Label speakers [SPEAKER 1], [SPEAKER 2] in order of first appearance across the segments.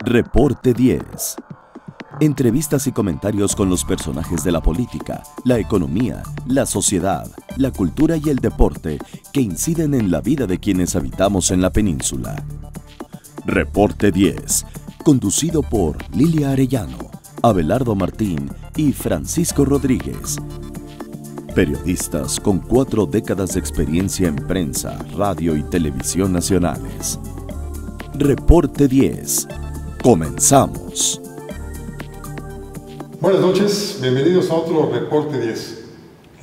[SPEAKER 1] Reporte 10. Entrevistas y comentarios con los personajes de la política, la economía, la sociedad, la cultura y el deporte que inciden en la vida de quienes habitamos en la península. Reporte 10, conducido por Lilia Arellano, Abelardo Martín y Francisco Rodríguez. Periodistas con 4 décadas de experiencia en prensa, radio y televisión nacionales. Reporte 10. Comenzamos.
[SPEAKER 2] Buenas noches, bienvenidos a otro Reporte 10.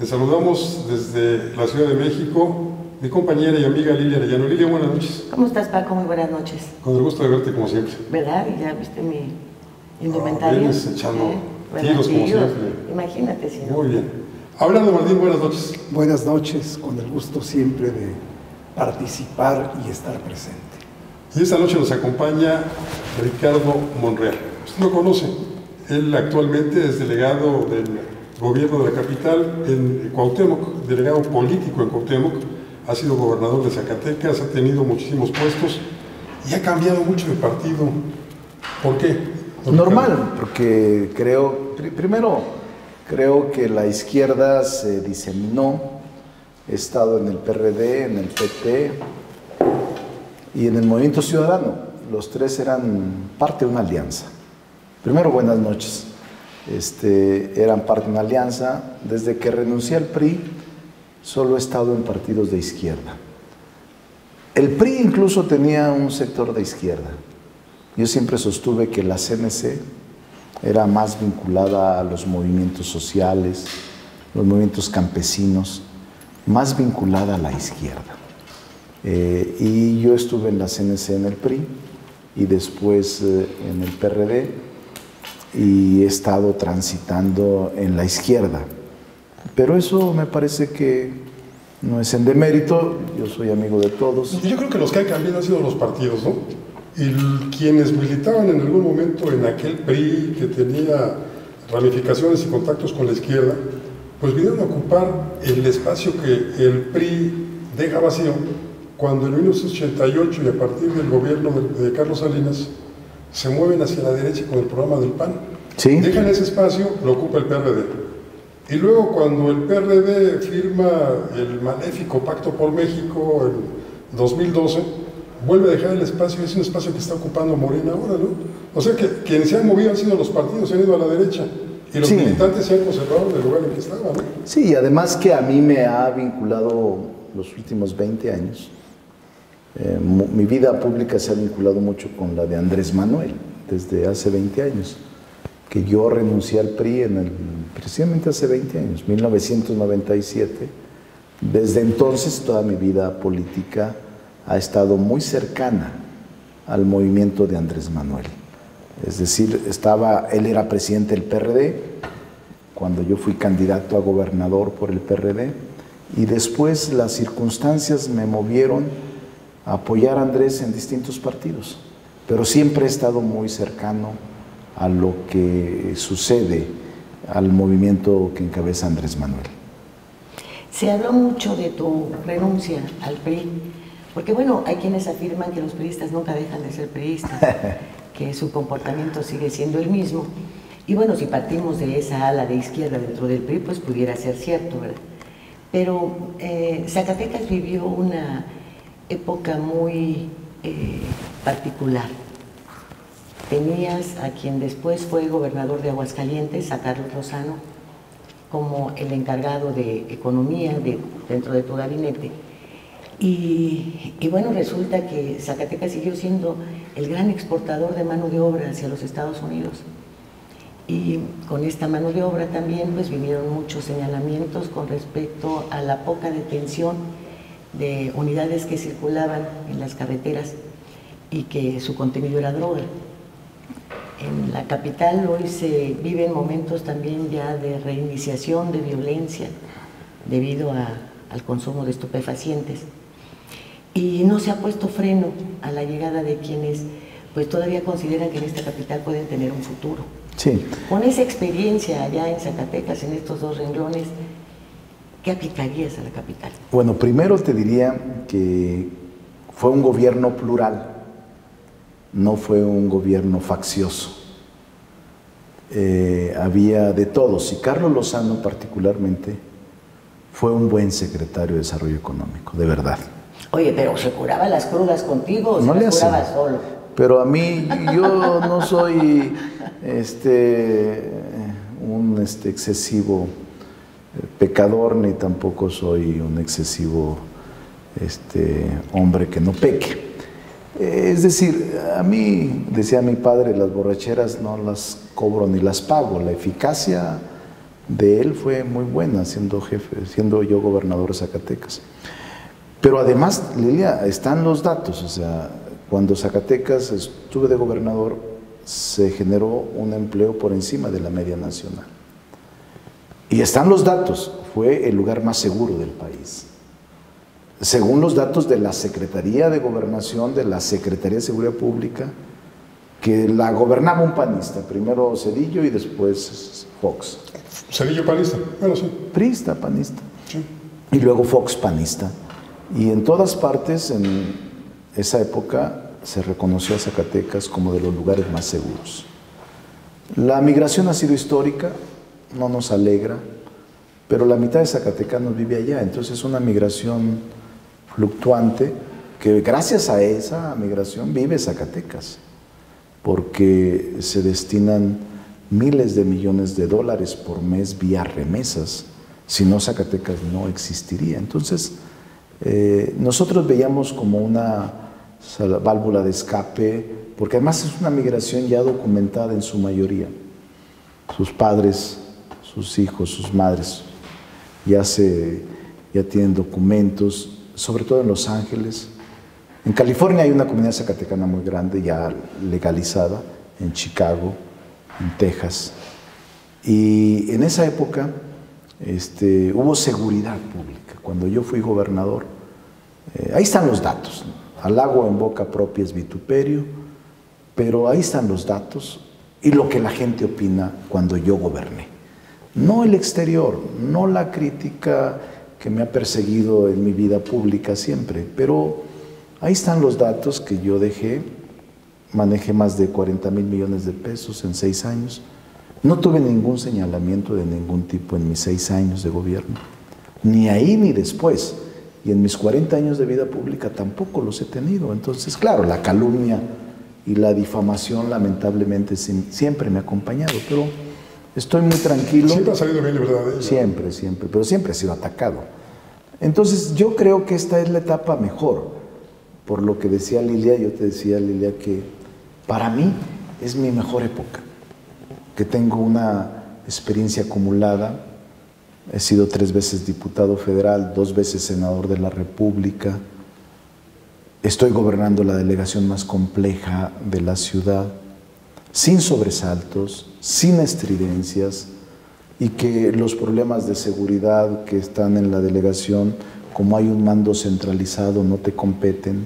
[SPEAKER 2] Les saludamos desde la Ciudad de México, mi compañera y amiga Lilia Arellano. Lilia, buenas noches.
[SPEAKER 3] ¿Cómo estás, Paco? Muy buenas noches.
[SPEAKER 2] Con el gusto de verte como siempre.
[SPEAKER 3] ¿Verdad? Y ya viste mi indumentaria.
[SPEAKER 2] Vienes echando tiros como siempre.
[SPEAKER 3] Imagínate si no.
[SPEAKER 2] Muy bien. Abelardo Martín, buenas noches.
[SPEAKER 4] Buenas noches, con el gusto siempre de participar y estar presente.
[SPEAKER 2] Y esta noche nos acompaña Ricardo Monreal. Usted lo conoce. Él actualmente es delegado del gobierno de la capital en Cuauhtémoc, delegado político en Cuauhtémoc. Ha sido gobernador de Zacatecas, ha tenido muchísimos puestos y ha cambiado mucho de partido. ¿Por qué?
[SPEAKER 4] Normal, porque creo que la izquierda se diseminó. He estado en el PRD, en el PT y en el Movimiento Ciudadano. Los tres eran parte de una alianza. Primero, buenas noches. Eran parte de una alianza. Desde que renuncié al PRI, solo he estado en partidos de izquierda. El PRI incluso tenía un sector de izquierda. Yo siempre sostuve que la CNC era más vinculada a los movimientos sociales, los movimientos campesinos, más vinculada a la izquierda. Y yo estuve en la CNC en el PRI y después en el PRD y he estado transitando en la izquierda. Pero eso me parece que no es en demérito, yo soy amigo de todos.
[SPEAKER 2] Yo creo que los que han cambiado han sido los partidos, ¿no? Y quienes militaban en algún momento en aquel PRI que tenía ramificaciones y contactos con la izquierda, pues vinieron a ocupar el espacio que el PRI deja vacío cuando en 1988 y a partir del gobierno de Carlos Salinas se mueven hacia la derecha con el programa del PAN.
[SPEAKER 4] ¿Sí?
[SPEAKER 2] Dejan ese espacio, lo ocupa el PRD. Y luego cuando el PRD firma el maléfico Pacto por México en 2012, vuelve a dejar el espacio, y es un espacio que está ocupando Morena ahora, ¿no? O sea que quienes se han movido han sido los partidos, se han ido a la derecha, y los militantes se han conservado en el lugar en que estaban, ¿no?
[SPEAKER 4] Sí, y además que a mí me ha vinculado los últimos 20 años. Mi vida pública se ha vinculado mucho con la de Andrés Manuel, desde hace 20 años, que yo renuncié al PRI precisamente hace 20 años, 1997. Desde entonces toda mi vida política ha estado muy cercana al movimiento de Andrés Manuel. Es decir, él era presidente del PRD, cuando yo fui candidato a gobernador por el PRD, y después las circunstancias me movieron a apoyar a Andrés en distintos partidos, pero siempre he estado muy cercano a lo que sucede al movimiento que encabeza Andrés Manuel.
[SPEAKER 3] Se habló mucho de tu renuncia al PRI, porque bueno, hay quienes afirman que los priistas nunca dejan de ser priistas, que su comportamiento sigue siendo el mismo, y bueno, si partimos de esa ala de izquierda dentro del PRI, pues pudiera ser cierto, ¿verdad? Pero Zacatecas vivió una época muy particular. Tenías a quien después fue gobernador de Aguascalientes, a Carlos Lozano, como el encargado de economía dentro de tu gabinete. Y bueno, resulta que Zacatecas siguió siendo el gran exportador de mano de obra hacia los Estados Unidos. Y con esta mano de obra también pues vinieron muchos señalamientos con respecto a la poca detención de unidades que circulaban en las carreteras y que su contenido era droga. En la capital hoy se viven momentos también ya de reiniciación de violencia debido al consumo de estupefacientes. Y no se ha puesto freno a la llegada de quienes pues todavía consideran que en esta capital pueden tener un futuro.
[SPEAKER 4] Sí.
[SPEAKER 3] Con esa experiencia allá en Zacatecas, en estos 2 renglones, ¿qué aplicarías a la capital?
[SPEAKER 4] Bueno, primero te diría que fue un gobierno plural. no fue un gobierno faccioso. Había de todos, y Carlos Lozano particularmente fue un buen secretario de Desarrollo Económico, de verdad.
[SPEAKER 3] Oye, pero ¿se curaba las crudas contigo o
[SPEAKER 4] No
[SPEAKER 3] se
[SPEAKER 4] le
[SPEAKER 3] las
[SPEAKER 4] hace.
[SPEAKER 3] curaba solo?
[SPEAKER 4] Pero a mí, yo no soy un excesivo pecador, ni tampoco soy un excesivo hombre que no peque. Es decir, a mí, decía mi padre, las borracheras no las cobro ni las pago. La eficacia de él fue muy buena siendo jefe, siendo yo gobernador de Zacatecas. Pero además, Lilia, están los datos. O sea, cuando Zacatecas estuve de gobernador, se generó un empleo por encima de la media nacional. Y están los datos, fue el lugar más seguro del país. Según los datos de la Secretaría de Gobernación, de la Secretaría de Seguridad Pública, que la gobernaba un panista, primero Zedillo y después Fox.
[SPEAKER 2] Zedillo panista, bueno, sí.
[SPEAKER 4] Priista, panista.
[SPEAKER 2] Sí.
[SPEAKER 4] Y luego Fox, panista. Y en todas partes, en esa época, se reconoció a Zacatecas como de los lugares más seguros. La migración ha sido histórica, no nos alegra, pero la mitad de zacatecanos vive allá, entonces es una migración fluctuante que gracias a esa migración vive Zacatecas, porque se destinan miles de millones de dólares por mes vía remesas. Si no, Zacatecas no existiría. Entonces, nosotros veíamos como una válvula de escape, porque además es una migración ya documentada en su mayoría. Sus padres, sus hijos, sus madres ya tienen documentos, sobre todo en Los Ángeles. En California hay una comunidad zacatecana muy grande, ya legalizada, en Chicago, en Texas. Y en esa época hubo seguridad pública. Cuando yo fui gobernador, ahí están los datos, ¿no? Halago en boca propia es vituperio, pero ahí están los datos y lo que la gente opina cuando yo goberné. No el exterior, no la crítica que me ha perseguido en mi vida pública siempre, pero ahí están los datos que yo dejé. Manejé más de 40,000 millones de pesos en 6 años. No tuve ningún señalamiento de ningún tipo en mis 6 años de gobierno, ni ahí ni después. Y en mis 40 años de vida pública tampoco los he tenido. Entonces, claro, la calumnia y la difamación lamentablemente siempre me ha acompañado, pero estoy muy tranquilo.
[SPEAKER 2] Siempre ha salido bien, ¿verdad?
[SPEAKER 4] Siempre, pero siempre he sido atacado. Entonces, yo creo que esta es la etapa mejor. Por lo que decía Lilia, yo te decía, Lilia, que para mí es mi mejor época, que tengo una experiencia acumulada. He sido 3 veces diputado federal, 2 veces senador de la República. Estoy gobernando la delegación más compleja de la ciudad, sin sobresaltos, sin estridencias, y que los problemas de seguridad que están en la delegación, como hay un mando centralizado, no te competen.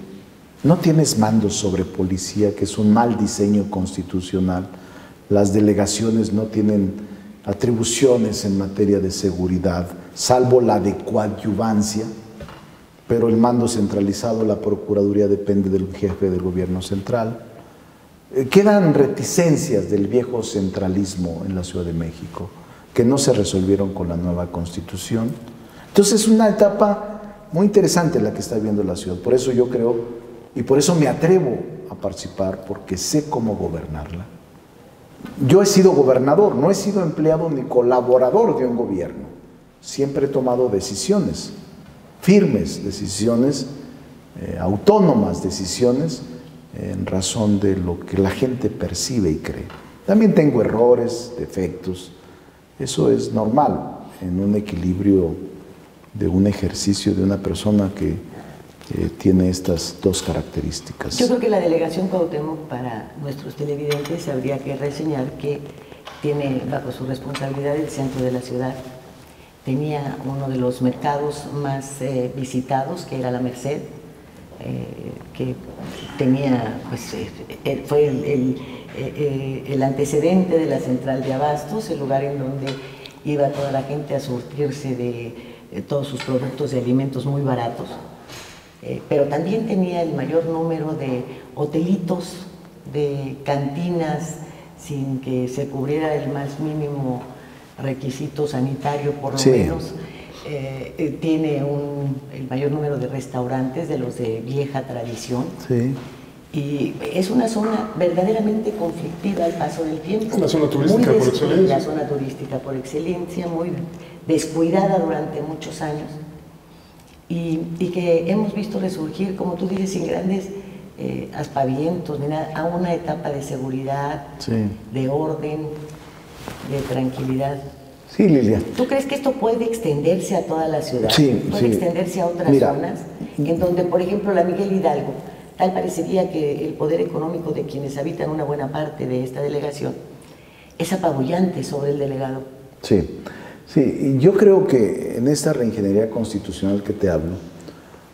[SPEAKER 4] No tienes mando sobre policía, que es un mal diseño constitucional. Las delegaciones no tienen atribuciones en materia de seguridad, salvo la de coadyuvancia, pero el mando centralizado, la Procuraduría, depende del jefe del gobierno central. Quedan reticencias del viejo centralismo en la Ciudad de México, que no se resolvieron con la nueva Constitución. Entonces es una etapa muy interesante la que está viviendo la ciudad. Por eso yo creo, y por eso me atrevo a participar, porque sé cómo gobernarla. Yo he sido gobernador, no he sido empleado ni colaborador de un gobierno. Siempre he tomado decisiones, firmes decisiones, autónomas decisiones, en razón de lo que la gente percibe y cree. También tengo errores, defectos. Eso es normal en un equilibrio de un ejercicio de una persona que tiene estas 2 características.
[SPEAKER 3] Yo creo que la delegación Cuauhtémoc, para nuestros televidentes, habría que reseñar que tiene bajo su responsabilidad el centro de la ciudad. Tenía uno de los mercados más visitados, que era la Merced, que tenía, pues, fue el antecedente de la central de abastos, el lugar en donde iba toda la gente a surtirse de todos sus productos de alimentos muy baratos. Pero también tenía el mayor número de hotelitos de cantinas sin que se cubriera el más mínimo requisito sanitario, por lo menos. Tiene el mayor número de restaurantes, de los de vieja tradición.
[SPEAKER 4] Sí.
[SPEAKER 3] Y es una zona verdaderamente conflictiva al paso del tiempo.
[SPEAKER 2] Una zona turística por excelencia.
[SPEAKER 3] La zona turística por excelencia, muy descuidada durante muchos años. Y que hemos visto resurgir, como tú dices, sin grandes aspavientos, ni nada, a una etapa de seguridad, de orden, de tranquilidad.
[SPEAKER 4] Sí, Lilia.
[SPEAKER 3] ¿Tú crees que esto puede extenderse a toda la ciudad?
[SPEAKER 4] Sí,
[SPEAKER 3] ¿Puede extenderse a otras zonas? En donde, por ejemplo, la Miguel Hidalgo, tal parecería que el poder económico de quienes habitan una buena parte de esta delegación es apabullante sobre el delegado.
[SPEAKER 4] Sí, sí. Yo creo que en esta reingeniería constitucional que te hablo,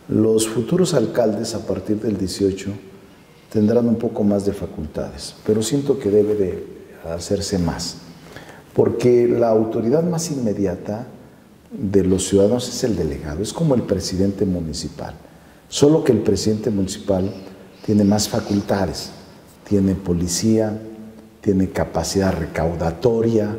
[SPEAKER 4] los futuros alcaldes a partir del 18 tendrán un poco más de facultades, pero siento que debe de hacerse más. Porque la autoridad más inmediata de los ciudadanos es el delegado, es como el presidente municipal, solo que el presidente municipal tiene más facultades, tiene policía, tiene capacidad recaudatoria,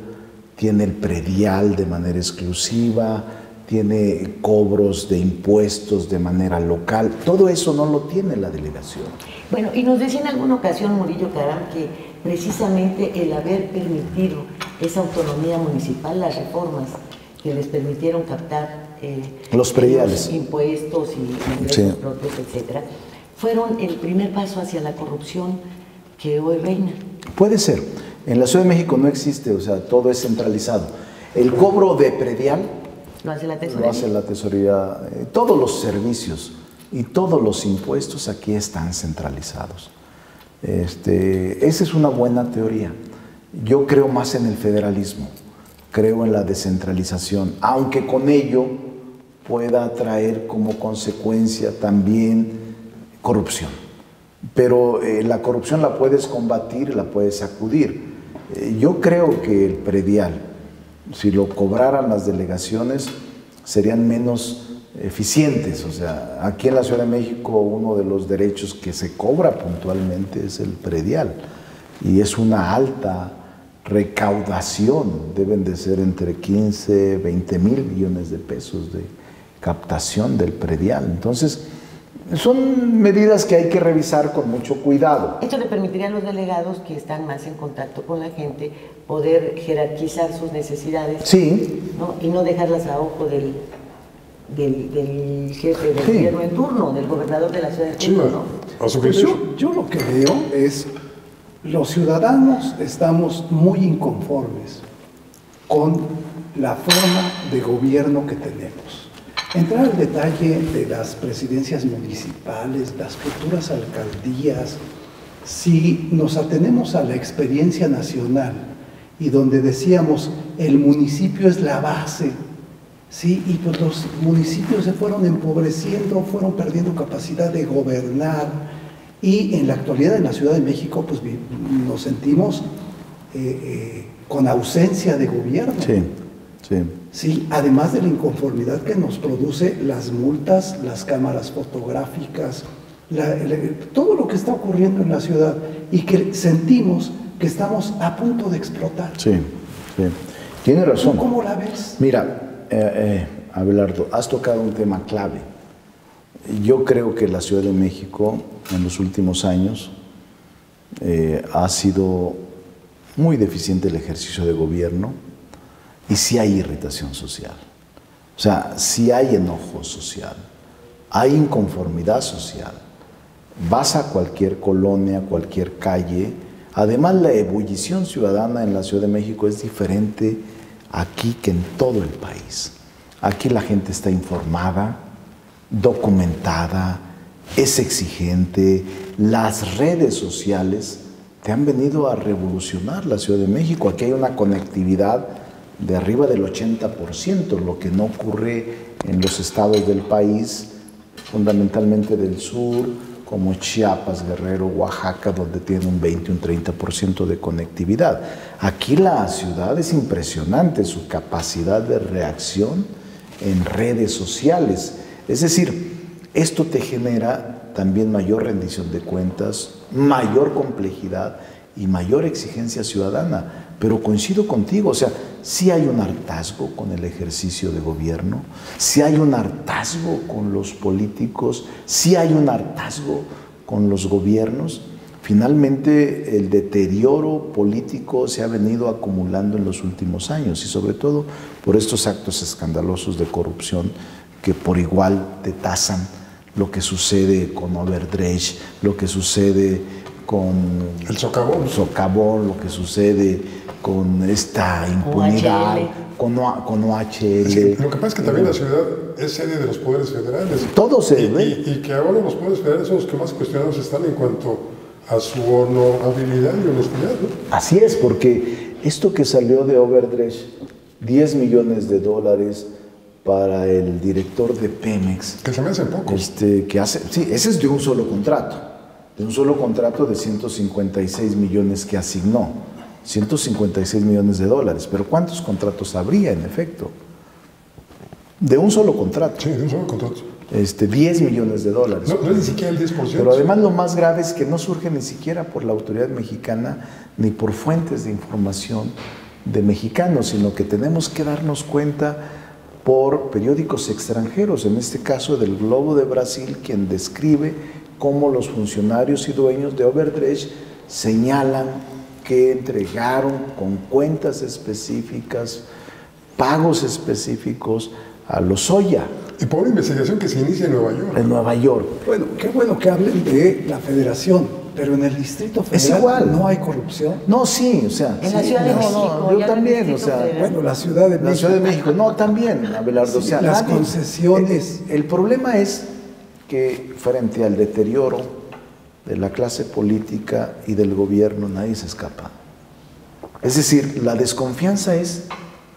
[SPEAKER 4] tiene el predial de manera exclusiva, tiene cobros de impuestos de manera local, todo eso no lo tiene la delegación.
[SPEAKER 3] Bueno, y nos decía en alguna ocasión Murillo Caram que precisamente el haber permitido esa autonomía municipal, las reformas que les permitieron captar
[SPEAKER 4] los prediales,
[SPEAKER 3] los impuestos y ingresos propios, etcétera, fueron el primer paso hacia la corrupción que hoy reina.
[SPEAKER 4] Puede ser. En la Ciudad de México no existe, o sea, todo es centralizado. El cobro de predial
[SPEAKER 3] lo hace la tesorería.
[SPEAKER 4] Lo hace la tesorería. Todos los servicios y todos los impuestos aquí están centralizados. Esa es una buena teoría. Yo creo más en el federalismo, creo en la descentralización, aunque con ello pueda traer como consecuencia también corrupción. Pero la corrupción la puedes combatir, la puedes sacudir. Yo creo que el predial, si lo cobraran las delegaciones, serían menos eficientes. O sea, aquí en la Ciudad de México uno de los derechos que se cobra puntualmente es el predial y es una alta recaudación, deben de ser entre 15, 20 mil millones de pesos de captación del predial. Entonces, son medidas que hay que revisar con mucho cuidado.
[SPEAKER 3] Esto le permitiría a los delegados que están más en contacto con la gente poder jerarquizar sus necesidades, ¿no? Y no dejarlas a ojo del jefe del gobierno en turno, del gobernador de la ciudad de turno, ¿no?
[SPEAKER 2] A su
[SPEAKER 5] Pues
[SPEAKER 2] juicio.
[SPEAKER 5] yo lo que veo es, los ciudadanos estamos muy inconformes con la forma de gobierno que tenemos. Entrar al detalle de las presidencias municipales, las futuras alcaldías, si nos atenemos a la experiencia nacional y donde decíamos el municipio es la base, ¿sí? Y pues los municipios se fueron empobreciendo, fueron perdiendo capacidad de gobernar y en la actualidad en la Ciudad de México pues nos sentimos con ausencia de gobierno. Sí, además de la inconformidad que nos produce las multas, las cámaras fotográficas, todo lo que está ocurriendo en la ciudad y que sentimos que estamos a punto de explotar.
[SPEAKER 4] Tiene razón.
[SPEAKER 5] ¿Tú cómo la ves?
[SPEAKER 4] Mira, Abelardo, has tocado un tema clave. Yo creo que la Ciudad de México en los últimos años ha sido muy deficiente el ejercicio de gobierno y sí hay irritación social. O sea, sí hay enojo social, hay inconformidad social. Vas a cualquier colonia, cualquier calle. Además, la ebullición ciudadana en la Ciudad de México es diferente aquí que en todo el país. Aquí la gente está informada, documentada, es exigente. Las redes sociales te han venido a revolucionar la Ciudad de México. Aquí hay una conectividad de arriba del 80%, lo que no ocurre en los estados del país, fundamentalmente del sur, como Chiapas, Guerrero, Oaxaca, donde tiene un 20, un 30% de conectividad. Aquí la ciudad es impresionante, su capacidad de reacción en redes sociales. Es decir, esto te genera también mayor rendición de cuentas, mayor complejidad y mayor exigencia ciudadana. Pero coincido contigo, o sea, sí hay un hartazgo con el ejercicio de gobierno, sí hay un hartazgo con los políticos, sí hay un hartazgo con los gobiernos. Finalmente, el deterioro político se ha venido acumulando en los últimos años y sobre todo por estos actos escandalosos de corrupción que por igual detasan lo que sucede con Overdrecht, lo que sucede con
[SPEAKER 2] el socavón,
[SPEAKER 4] lo que sucede con esta impunidad, con OHL.
[SPEAKER 2] Sí, lo que pasa es que también la ciudad es sede de los poderes federales.
[SPEAKER 4] Todo se
[SPEAKER 2] y que ahora los poderes federales son los que más cuestionados están en cuanto a su honorabilidad y honestidad, ¿no?
[SPEAKER 4] Así es, porque esto que salió de Overdrecht, $10 millones para el director de Pemex.
[SPEAKER 2] Que se me hacen pocos.
[SPEAKER 4] Sí, ese es de un solo contrato. De un solo contrato de 156 millones que asignó. 156 millones de dólares. Pero ¿cuántos contratos habría en efecto? De un solo contrato.
[SPEAKER 2] Sí, de un solo contrato.
[SPEAKER 4] 10 millones de dólares.
[SPEAKER 2] No es ni siquiera el 10%.
[SPEAKER 4] Pero además lo más grave es que no surge ni siquiera por la autoridad mexicana ni por fuentes de información de mexicanos, sino que tenemos que darnos cuenta por periódicos extranjeros, en este caso del Globo de Brasil, quien describe cómo los funcionarios y dueños de Overdrecht señalan que entregaron con cuentas específicas, pagos específicos a Lozoya.
[SPEAKER 2] Y por una investigación que se inicia en Nueva York.
[SPEAKER 4] En Nueva York.
[SPEAKER 5] Bueno, qué bueno que hablen de la federación, pero en el Distrito Federal
[SPEAKER 4] es igual.
[SPEAKER 5] No hay corrupción.
[SPEAKER 4] No, sí, o sea.
[SPEAKER 3] En la Ciudad de México.
[SPEAKER 4] Yo también, o sea.
[SPEAKER 5] Bueno, la Ciudad de México.
[SPEAKER 4] La Ciudad de México, no, también, Abelardo.
[SPEAKER 5] Sí,
[SPEAKER 4] o sea,
[SPEAKER 5] las concesiones.
[SPEAKER 4] El problema es que frente al deterioro de la clase política y del gobierno nadie se escapa. Es decir, la desconfianza es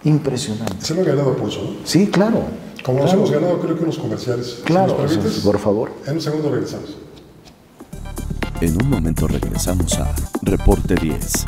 [SPEAKER 4] impresionante.
[SPEAKER 2] Se lo han ganado por eso, ¿no?
[SPEAKER 4] Sí, claro.
[SPEAKER 2] Como nos hemos ganado, creo que unos comerciales.
[SPEAKER 4] Claro,
[SPEAKER 2] si nos permites,
[SPEAKER 4] por favor.
[SPEAKER 2] En un segundo regresamos.
[SPEAKER 1] En un momento regresamos a Reporte 10.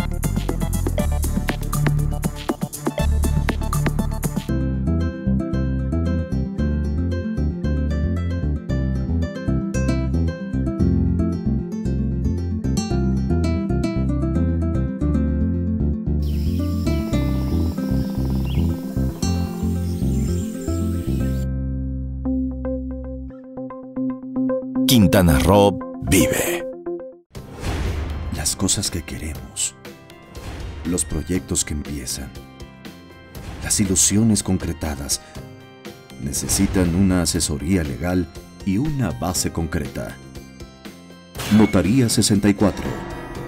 [SPEAKER 1] Quintana Roo vive. Las cosas que queremos, los proyectos que empiezan, las ilusiones concretadas, necesitan una asesoría legal y una base concreta. Notaría 64.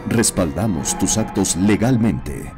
[SPEAKER 1] Respaldamos tus actos legalmente.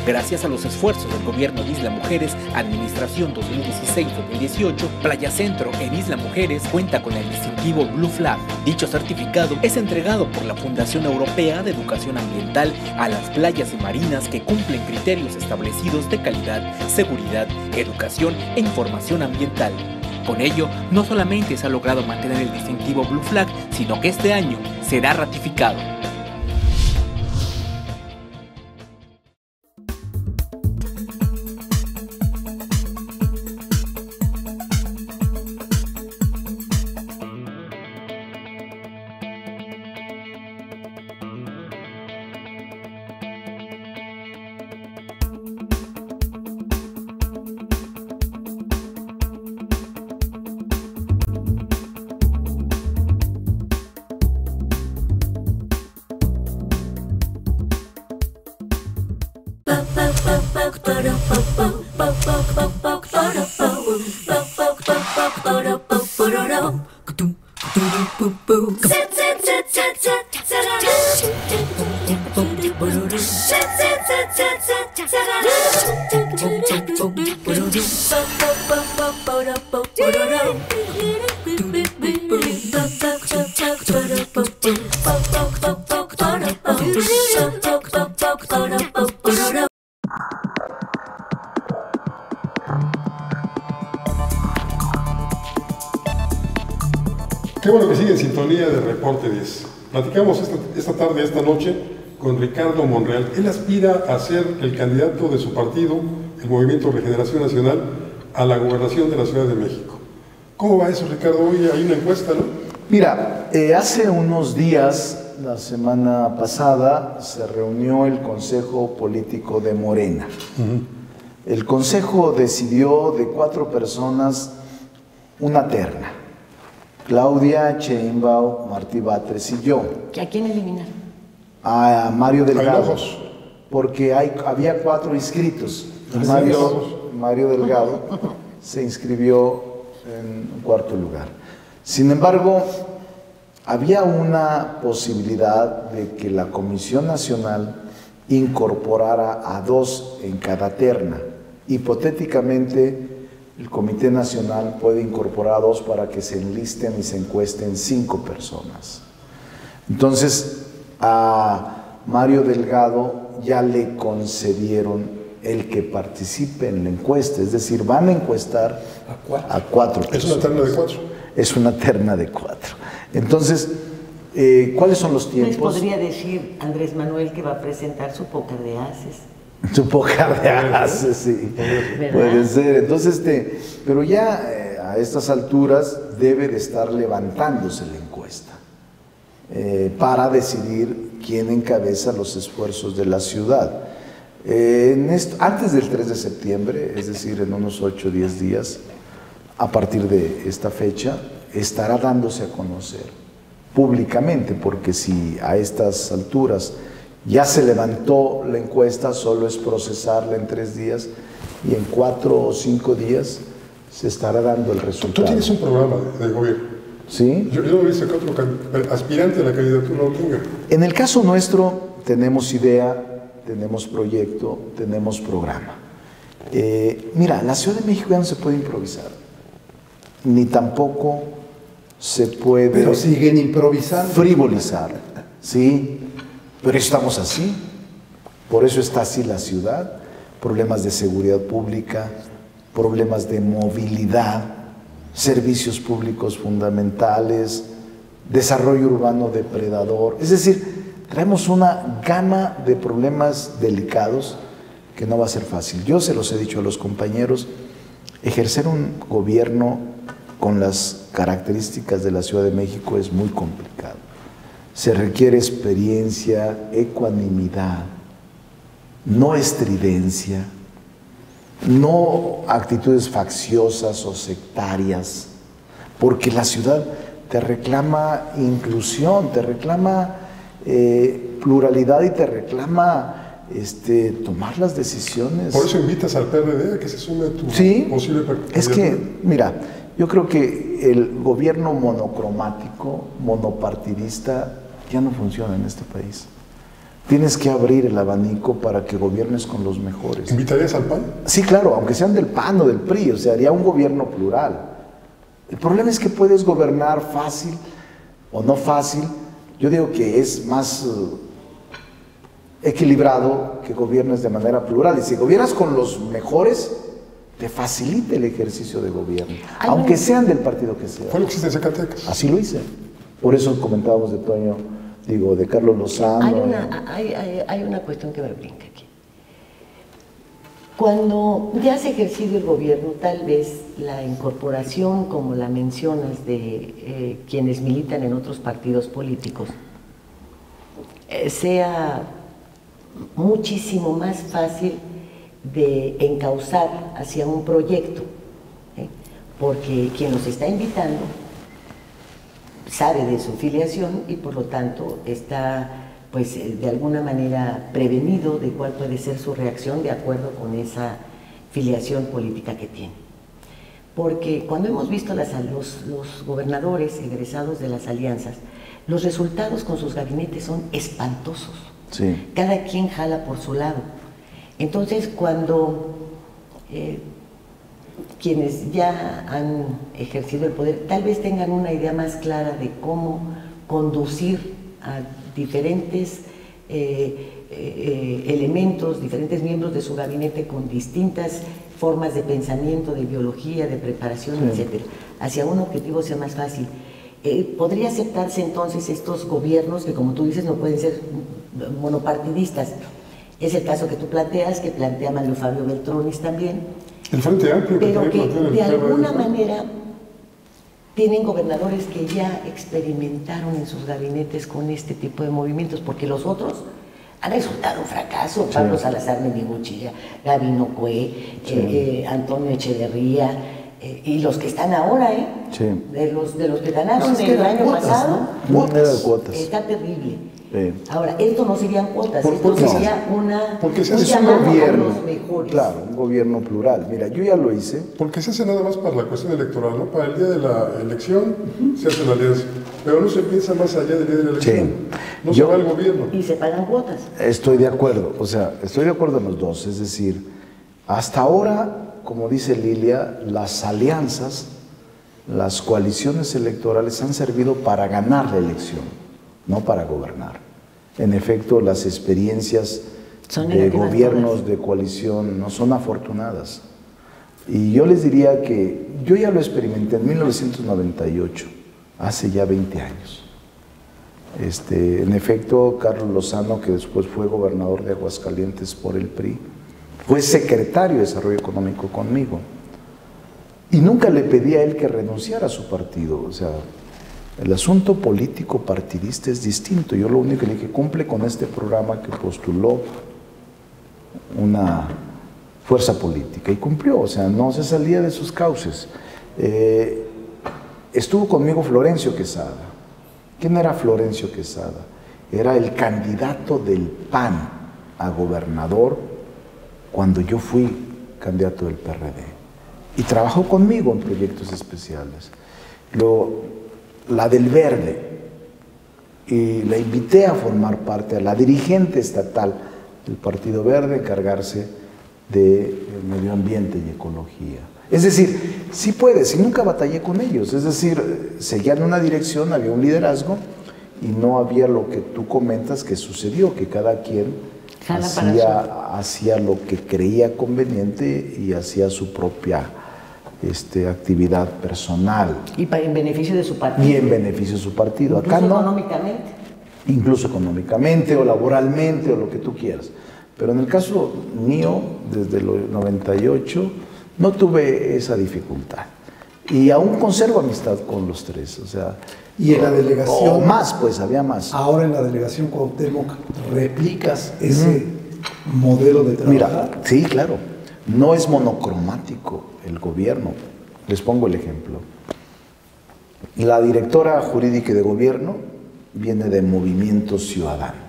[SPEAKER 6] Gracias a los esfuerzos del gobierno de Isla Mujeres, Administración 2016-2018, Playa Centro en Isla Mujeres cuenta con el distintivo Blue Flag. Dicho certificado es entregado por la Fundación Europea de Educación Ambiental a las playas y marinas que cumplen criterios establecidos de calidad, seguridad, educación e información ambiental. Con ello, no solamente se ha logrado mantener el distintivo Blue Flag, sino que este año será ratificado.
[SPEAKER 2] Qué bueno que sigue en sintonía de Reporte 10. Platicamos esta noche con Ricardo Monreal. Él aspira a ser el candidato de su partido, el Movimiento Regeneración Nacional, a la gobernación de la Ciudad de México. ¿Cómo va eso, Ricardo? Hoy hay una encuesta, ¿no?
[SPEAKER 4] Mira, hace unos días, la semana pasada, se reunió el Consejo Político de Morena. El Consejo decidió de 4 personas una terna. Claudia Sheinbaum, Martí Batres y yo.
[SPEAKER 3] ¿A quién eliminar?
[SPEAKER 4] A Mario Delgado, porque había 4 inscritos. Mario Delgado se inscribió en 4º lugar. Sin embargo, había una posibilidad de que la Comisión Nacional incorporara a 2 en cada terna. Hipotéticamente, el Comité Nacional puede incorporar a 2 para que se enlisten y se encuesten 5 personas. Entonces, a Mario Delgado ya le concedieron el que participe en la encuesta, es decir, van a encuestar a 4 personas.
[SPEAKER 2] ¿Es una terna de 4?
[SPEAKER 4] Es una terna de 4. Entonces, ¿cuáles son los tiempos?
[SPEAKER 3] Les podría decir Andrés Manuel que va a presentar su póker de ases.
[SPEAKER 4] Su póker de ases, sí.
[SPEAKER 3] ¿Verdad?
[SPEAKER 4] Puede ser. Entonces, pero ya a estas alturas debe de estar levantándose la encuesta para decidir quién encabeza los esfuerzos de la ciudad. Antes del 3 de septiembre, es decir, en unos 8 o 10 días, a partir de esta fecha, estará dándose a conocer públicamente, porque si a estas alturas ya se levantó la encuesta, solo es procesarla en 3 días y en 4 o 5 días se estará dando el resultado.
[SPEAKER 2] Tú tienes un programa de gobierno.
[SPEAKER 4] ¿Sí?
[SPEAKER 2] Yo no he visto que otro aspirante a la candidatura lo tenga.
[SPEAKER 4] En el caso nuestro tenemos idea, tenemos proyecto, tenemos programa. Mira, la Ciudad de México ya no se puede improvisar, ni tampoco se puede...
[SPEAKER 5] Pero siguen improvisando.
[SPEAKER 4] Frivolizar, ¿sí? Pero estamos así, por eso está así la ciudad, problemas de seguridad pública, problemas de movilidad, servicios públicos fundamentales, desarrollo urbano depredador, es decir, traemos una gama de problemas delicados que no va a ser fácil. Yo se los he dicho a los compañeros, ejercer un gobierno con las características de la Ciudad de México es muy complicado. Se requiere experiencia, ecuanimidad, no estridencia, no actitudes facciosas o sectarias, porque la ciudad te reclama inclusión, te reclama pluralidad y te reclama tomar las decisiones.
[SPEAKER 2] Por eso invitas al PRD a que se sume a tu posible candidatura.
[SPEAKER 4] Es que, mira, yo creo que el gobierno monocromático, monopartidista, ya no funciona en este país. Tienes que abrir el abanico para que gobiernes con los mejores.
[SPEAKER 2] ¿Invitarías al PAN?
[SPEAKER 4] Sí, claro, aunque sean del PAN o del PRI, o sea, haría un gobierno plural. El problema es que puedes gobernar fácil o no fácil. Yo digo que es más equilibrado que gobiernes de manera plural. Y si gobiernas con los mejores, te facilita el ejercicio de gobierno, aunque sean del partido que sea.
[SPEAKER 2] Fue lo que hiciste en Zacatecas.
[SPEAKER 4] Así lo hice. Por eso comentábamos de Toño, de Carlos Lozano.
[SPEAKER 3] Hay una cuestión que me brinca aquí. Cuando ya has ejercido el gobierno, tal vez la incorporación, como la mencionas, de quienes militan en otros partidos políticos, sea muchísimo más fácil de encauzar hacia un proyecto, porque quien los está invitando sabe de su filiación y por lo tanto está, pues, de alguna manera prevenido de cuál puede ser su reacción de acuerdo con esa filiación política que tiene. Porque cuando hemos visto los gobernadores egresados de las alianzas, los resultados con sus gabinetes son espantosos.
[SPEAKER 4] Sí.
[SPEAKER 3] Cada quien jala por su lado. Entonces, cuando quienes ya han ejercido el poder tal vez tengan una idea más clara de cómo conducir a diferentes elementos, diferentes miembros de su gabinete con distintas formas de pensamiento, de ideología, de preparación, etcétera, hacia un objetivo sea más fácil. ¿Podría aceptarse entonces estos gobiernos que, como tú dices, no pueden ser monopartidistas? Es el caso que tú planteas, que plantea Mario Fabio Beltronis también.
[SPEAKER 2] El Frente Amplio,
[SPEAKER 3] pero que de alguna manera tienen gobernadores que ya experimentaron en sus gabinetes con este tipo de movimientos, porque los otros han resultado un fracaso. Sí. Pablo Salazar Mendibuchi, Gabino Cue, sí. Antonio Echeverría, y los que están ahora, sí. de los que ganaron el año pasado,
[SPEAKER 4] ¿no? Moneda de cuotas.
[SPEAKER 3] Está terrible.
[SPEAKER 4] Sí.
[SPEAKER 3] Ahora, esto no serían cuotas, esto sería
[SPEAKER 2] porque
[SPEAKER 3] un
[SPEAKER 4] gobierno,
[SPEAKER 3] a los mejores.
[SPEAKER 4] Claro, un gobierno plural. Mira, yo ya lo hice.
[SPEAKER 2] Porque se hace nada más para la cuestión electoral, ¿no? Para el día de la elección se hace la alianza, pero no se piensa más allá del día de la elección. Sí. No se va al gobierno.
[SPEAKER 3] Y se pagan cuotas.
[SPEAKER 4] Estoy de acuerdo, o sea, estoy de acuerdo en los dos. Es decir, hasta ahora, como dice Lilia, las alianzas, las coaliciones electorales han servido para ganar la elección, no para gobernar. En efecto, las experiencias de gobiernos de coalición no son afortunadas. Y yo les diría que yo ya lo experimenté en 1998, hace ya 20 años. En efecto, Carlos Lozano, que después fue gobernador de Aguascalientes por el PRI, fue secretario de Desarrollo Económico conmigo. Y nunca le pedí a él que renunciara a su partido. O sea, el asunto político partidista es distinto. Yo lo único que le dije, cumple con este programa que postuló una fuerza política. Y cumplió, o sea, no se salía de sus cauces. Estuvo conmigo Florencio Quesada. ¿Quién era Florencio Quesada? Era el candidato del PAN a gobernador cuando yo fui candidato del PRD. Y trabajó conmigo en proyectos especiales. La del Verde, y la invité a formar parte, a la dirigente estatal del Partido Verde, encargarse de medio ambiente y ecología. Es decir, sí puedes, y nunca batallé con ellos, es decir, seguían una dirección, había un liderazgo, y no había lo que tú comentas que sucedió, que cada quien hacía lo que creía conveniente y hacía su propia actividad personal.
[SPEAKER 3] Y en beneficio de su partido.
[SPEAKER 4] Y en beneficio de su partido.
[SPEAKER 3] Incluso
[SPEAKER 4] acá no.
[SPEAKER 3] Económicamente.
[SPEAKER 4] Incluso económicamente o laboralmente o lo que tú quieras. Pero en el caso mío, desde el 98, no tuve esa dificultad. Y aún conservo amistad con los tres. O sea,
[SPEAKER 5] y en la delegación.
[SPEAKER 4] O más, pues, había más.
[SPEAKER 5] Ahora en la delegación Cuauhtémoc, ¿replicas ese modelo de trabajo?
[SPEAKER 4] Mira, sí, claro. No es monocromático el gobierno. Les pongo el ejemplo. La directora jurídica de gobierno viene de Movimiento Ciudadano.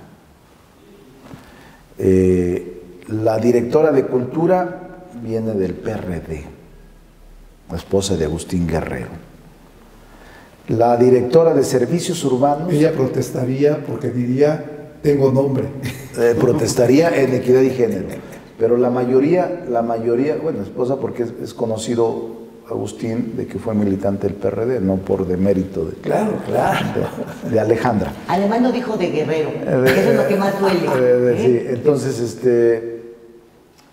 [SPEAKER 4] La directora de Cultura viene del PRD, la esposa de Agustín Guerrero. La directora de Servicios Urbanos...
[SPEAKER 5] Ella protestaría porque diría, tengo nombre.
[SPEAKER 4] Protestaría en equidad y género. Pero la mayoría, bueno, esposa porque es conocido Agustín de que fue militante del PRD, no por demérito de,
[SPEAKER 5] claro.
[SPEAKER 4] de Alejandra.
[SPEAKER 3] Además no dijo de Guerrero, eso es lo que más duele.
[SPEAKER 4] Sí, entonces,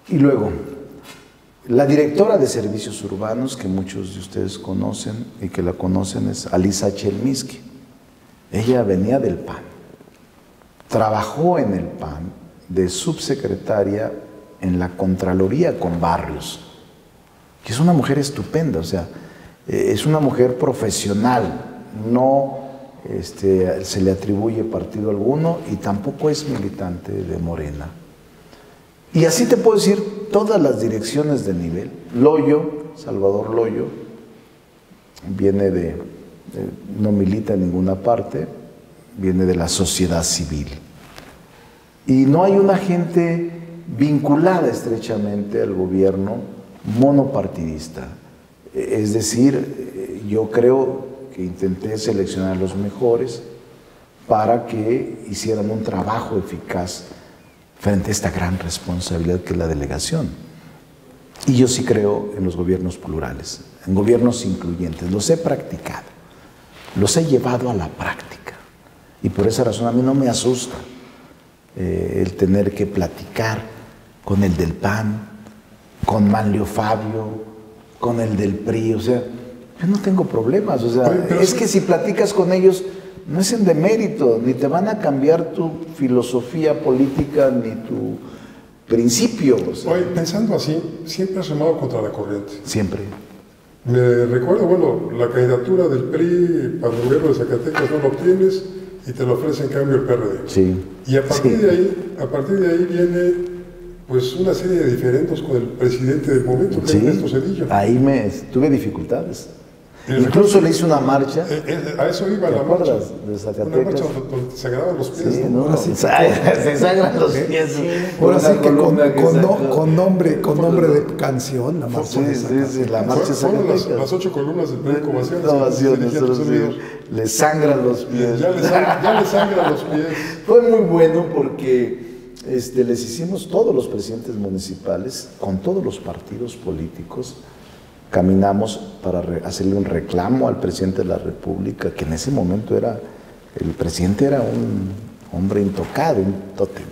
[SPEAKER 4] y luego, la directora de Servicios Urbanos, que muchos de ustedes conocen y que la conocen, es Alisa Chelminsky. Ella venía del PAN, trabajó en el PAN de subsecretaria en la Contraloría con Barrios, que es una mujer estupenda, o sea, es una mujer profesional, no se le atribuye partido alguno y tampoco es militante de Morena. Y así te puedo decir todas las direcciones de nivel. Loyo, Salvador Loyo, viene no milita en ninguna parte, viene de la sociedad civil. Y no hay una gente vinculada estrechamente al gobierno monopartidista. Es decir, yo creo que intenté seleccionar a los mejores para que hicieran un trabajo eficaz frente a esta gran responsabilidad que es la delegación. Y yo sí creo en los gobiernos plurales, en gobiernos incluyentes. Los he practicado, los he llevado a la práctica. Y por esa razón a mí no me asusta el tener que platicar con el del PAN, con Manlio Fabio, con el del PRI, o sea, yo no tengo problemas, o sea, es que si platicas con ellos no es en demérito, ni te van a cambiar tu filosofía política ni tu principio. O sea.
[SPEAKER 2] Oye, pensando así, siempre has remado contra la corriente.
[SPEAKER 4] Siempre.
[SPEAKER 2] Me recuerdo, bueno, la candidatura del PRI para el gobierno de Zacatecas no lo obtienes y te lo ofrece en cambio el PRD.
[SPEAKER 4] Sí.
[SPEAKER 2] Y a partir de ahí viene pues una serie de diferendos con el presidente del momento, que es Ernesto Zedillo.
[SPEAKER 4] Ahí tuve dificultades. Incluso le hice una marcha.
[SPEAKER 2] A eso iba la marcha.
[SPEAKER 4] De Zacatecas.
[SPEAKER 2] Una marcha donde se sagraban los pies.
[SPEAKER 4] Sí, ¿no? Se sagran los pies.
[SPEAKER 5] Sí. Ahora sí que con nombre de canción, la marcha.
[SPEAKER 4] Sí, la marcha
[SPEAKER 2] Fueron las 8 columnas del periódico
[SPEAKER 4] Ovaciones. Le sangran los pies.
[SPEAKER 2] Ya le sangran los pies.
[SPEAKER 4] Fue muy bueno porque les hicimos todos los presidentes municipales, con todos los partidos políticos, caminamos para hacerle un reclamo al presidente de la República, que en ese momento el presidente era un hombre intocado, un tótem,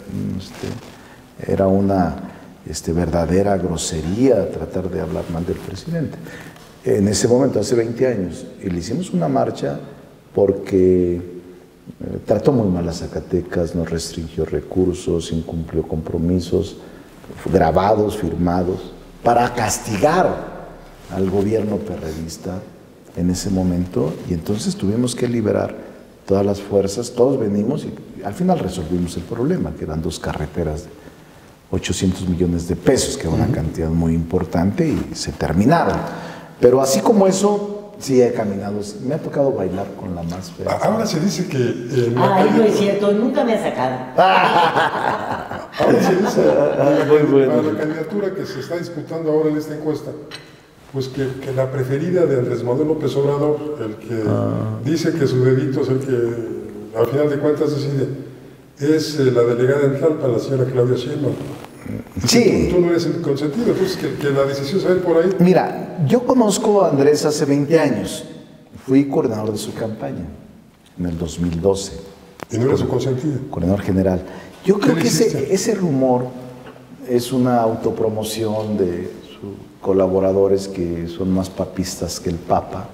[SPEAKER 4] era una verdadera grosería tratar de hablar mal del presidente. En ese momento, hace 20 años, y le hicimos una marcha porque trató muy mal a Zacatecas, nos restringió recursos, incumplió compromisos grabados, firmados, para castigar al gobierno perredista en ese momento, y entonces tuvimos que liberar todas las fuerzas, todos venimos y al final resolvimos el problema, que eran 2 carreteras de 800 millones de pesos, que era una cantidad muy importante, y se terminaron. Pero así como eso, sí he caminado, me ha tocado bailar con la más fea.
[SPEAKER 2] Ahora se dice que...
[SPEAKER 3] no es cierto, nunca me ha sacado.
[SPEAKER 2] Ahora se dice, para la candidatura que se está disputando ahora en esta encuesta, pues que la preferida de Andrés Manuel López Obrador, el que dice que su dedito es el que al final de cuentas decide, es la delegada en Tlalpan, la señora Claudia Sheinbaum.
[SPEAKER 4] Sí.
[SPEAKER 2] Tú no eres el consentido, entonces que la decisión se ve por ahí.
[SPEAKER 4] Mira, yo conozco a Andrés hace 20 años, fui coordinador de su campaña en el 2012.
[SPEAKER 2] ¿Y no era su consentido?
[SPEAKER 4] Coordinador general. Yo creo que ese rumor es una autopromoción de sus colaboradores que son más papistas que el Papa.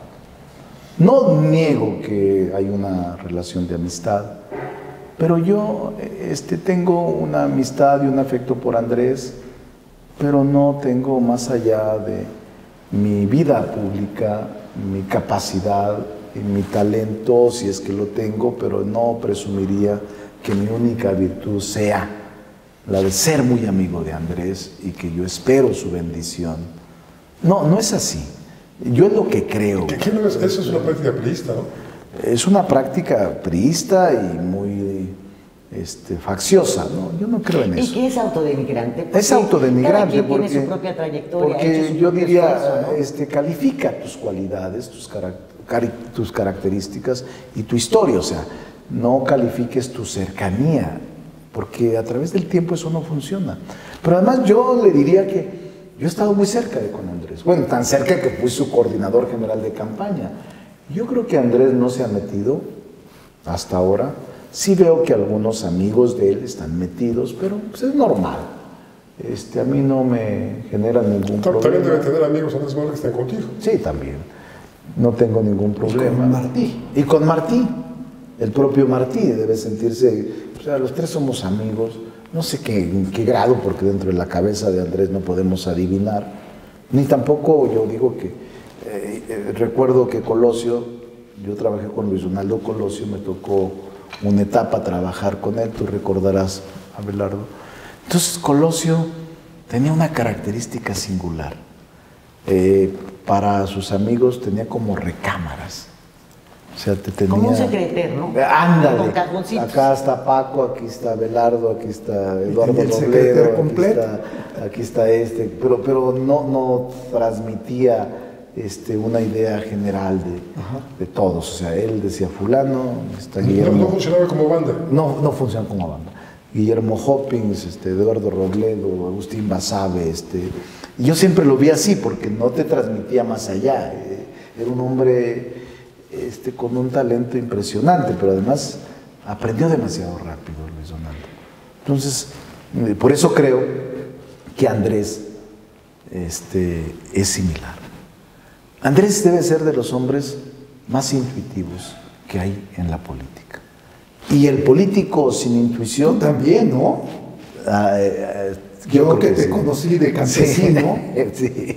[SPEAKER 4] No niego que hay una relación de amistad, pero yo tengo una amistad y un afecto por Andrés, pero no tengo más allá de mi vida pública, mi capacidad, mi talento, si es que lo tengo, pero no presumiría que mi única virtud sea la de ser muy amigo de Andrés y que yo espero su bendición. No es así. Yo es lo que creo.
[SPEAKER 2] ¿Qué no es? Eso es una práctica priista, ¿no?
[SPEAKER 4] Es una práctica priista y muy facciosa, ¿no? Yo no creo en eso.
[SPEAKER 3] ¿Y qué es autodenigrante?
[SPEAKER 4] Es autodenigrante
[SPEAKER 3] cada quien
[SPEAKER 4] porque
[SPEAKER 3] tiene su propia trayectoria,
[SPEAKER 4] porque yo diría,
[SPEAKER 3] esfuerzo, ¿no?
[SPEAKER 4] Califica tus cualidades, tus características y tu historia, o sea, no califiques tu cercanía, porque a través del tiempo eso no funciona. Pero además yo le diría que yo he estado muy cerca de con Andrés, bueno, tan cerca que fui su coordinador general de campaña. Yo creo que Andrés no se ha metido hasta ahora. Sí veo que algunos amigos de él están metidos, pero pues, es normal. A mí no me genera ningún problema.
[SPEAKER 2] También debe tener amigos Andrés Manuel que estén contigo.
[SPEAKER 4] Sí, también. No tengo ningún problema.
[SPEAKER 5] Y con Martí.
[SPEAKER 4] Y con Martí. El propio Martí debe sentirse... O sea, los tres somos amigos. No sé en qué grado, porque dentro de la cabeza de Andrés no podemos adivinar. Ni tampoco yo digo que... recuerdo que Colosio, yo trabajé con Luis Donaldo Colosio, me tocó una etapa trabajar con él, tú recordarás, Abelardo. Entonces Colosio tenía una característica singular. Para sus amigos tenía como recámaras. O sea, tenía...
[SPEAKER 3] Como un secretario, ¿no?
[SPEAKER 4] Ándale.
[SPEAKER 3] Con cajoncitos.
[SPEAKER 4] Acá está Paco, aquí está Abelardo, aquí está Eduardo
[SPEAKER 5] secretario
[SPEAKER 4] Robledo,
[SPEAKER 5] completo.
[SPEAKER 4] aquí está pero no transmitía una idea general de todos. O sea, él decía fulano, está Guillermo.
[SPEAKER 2] No funcionaba como banda.
[SPEAKER 4] No funciona como banda. Guillermo Hopkins, Eduardo Robledo, Agustín Basabe, y yo siempre lo vi así porque no te transmitía más allá. Era un hombre con un talento impresionante, pero además aprendió demasiado rápido Luis Donaldo. Entonces, por eso creo que Andrés es similar. Andrés debe ser de los hombres más intuitivos que hay en la política. Y el político sin intuición...
[SPEAKER 5] Tú también, ¿no? Yo que te conocí de campesino.
[SPEAKER 4] Sí.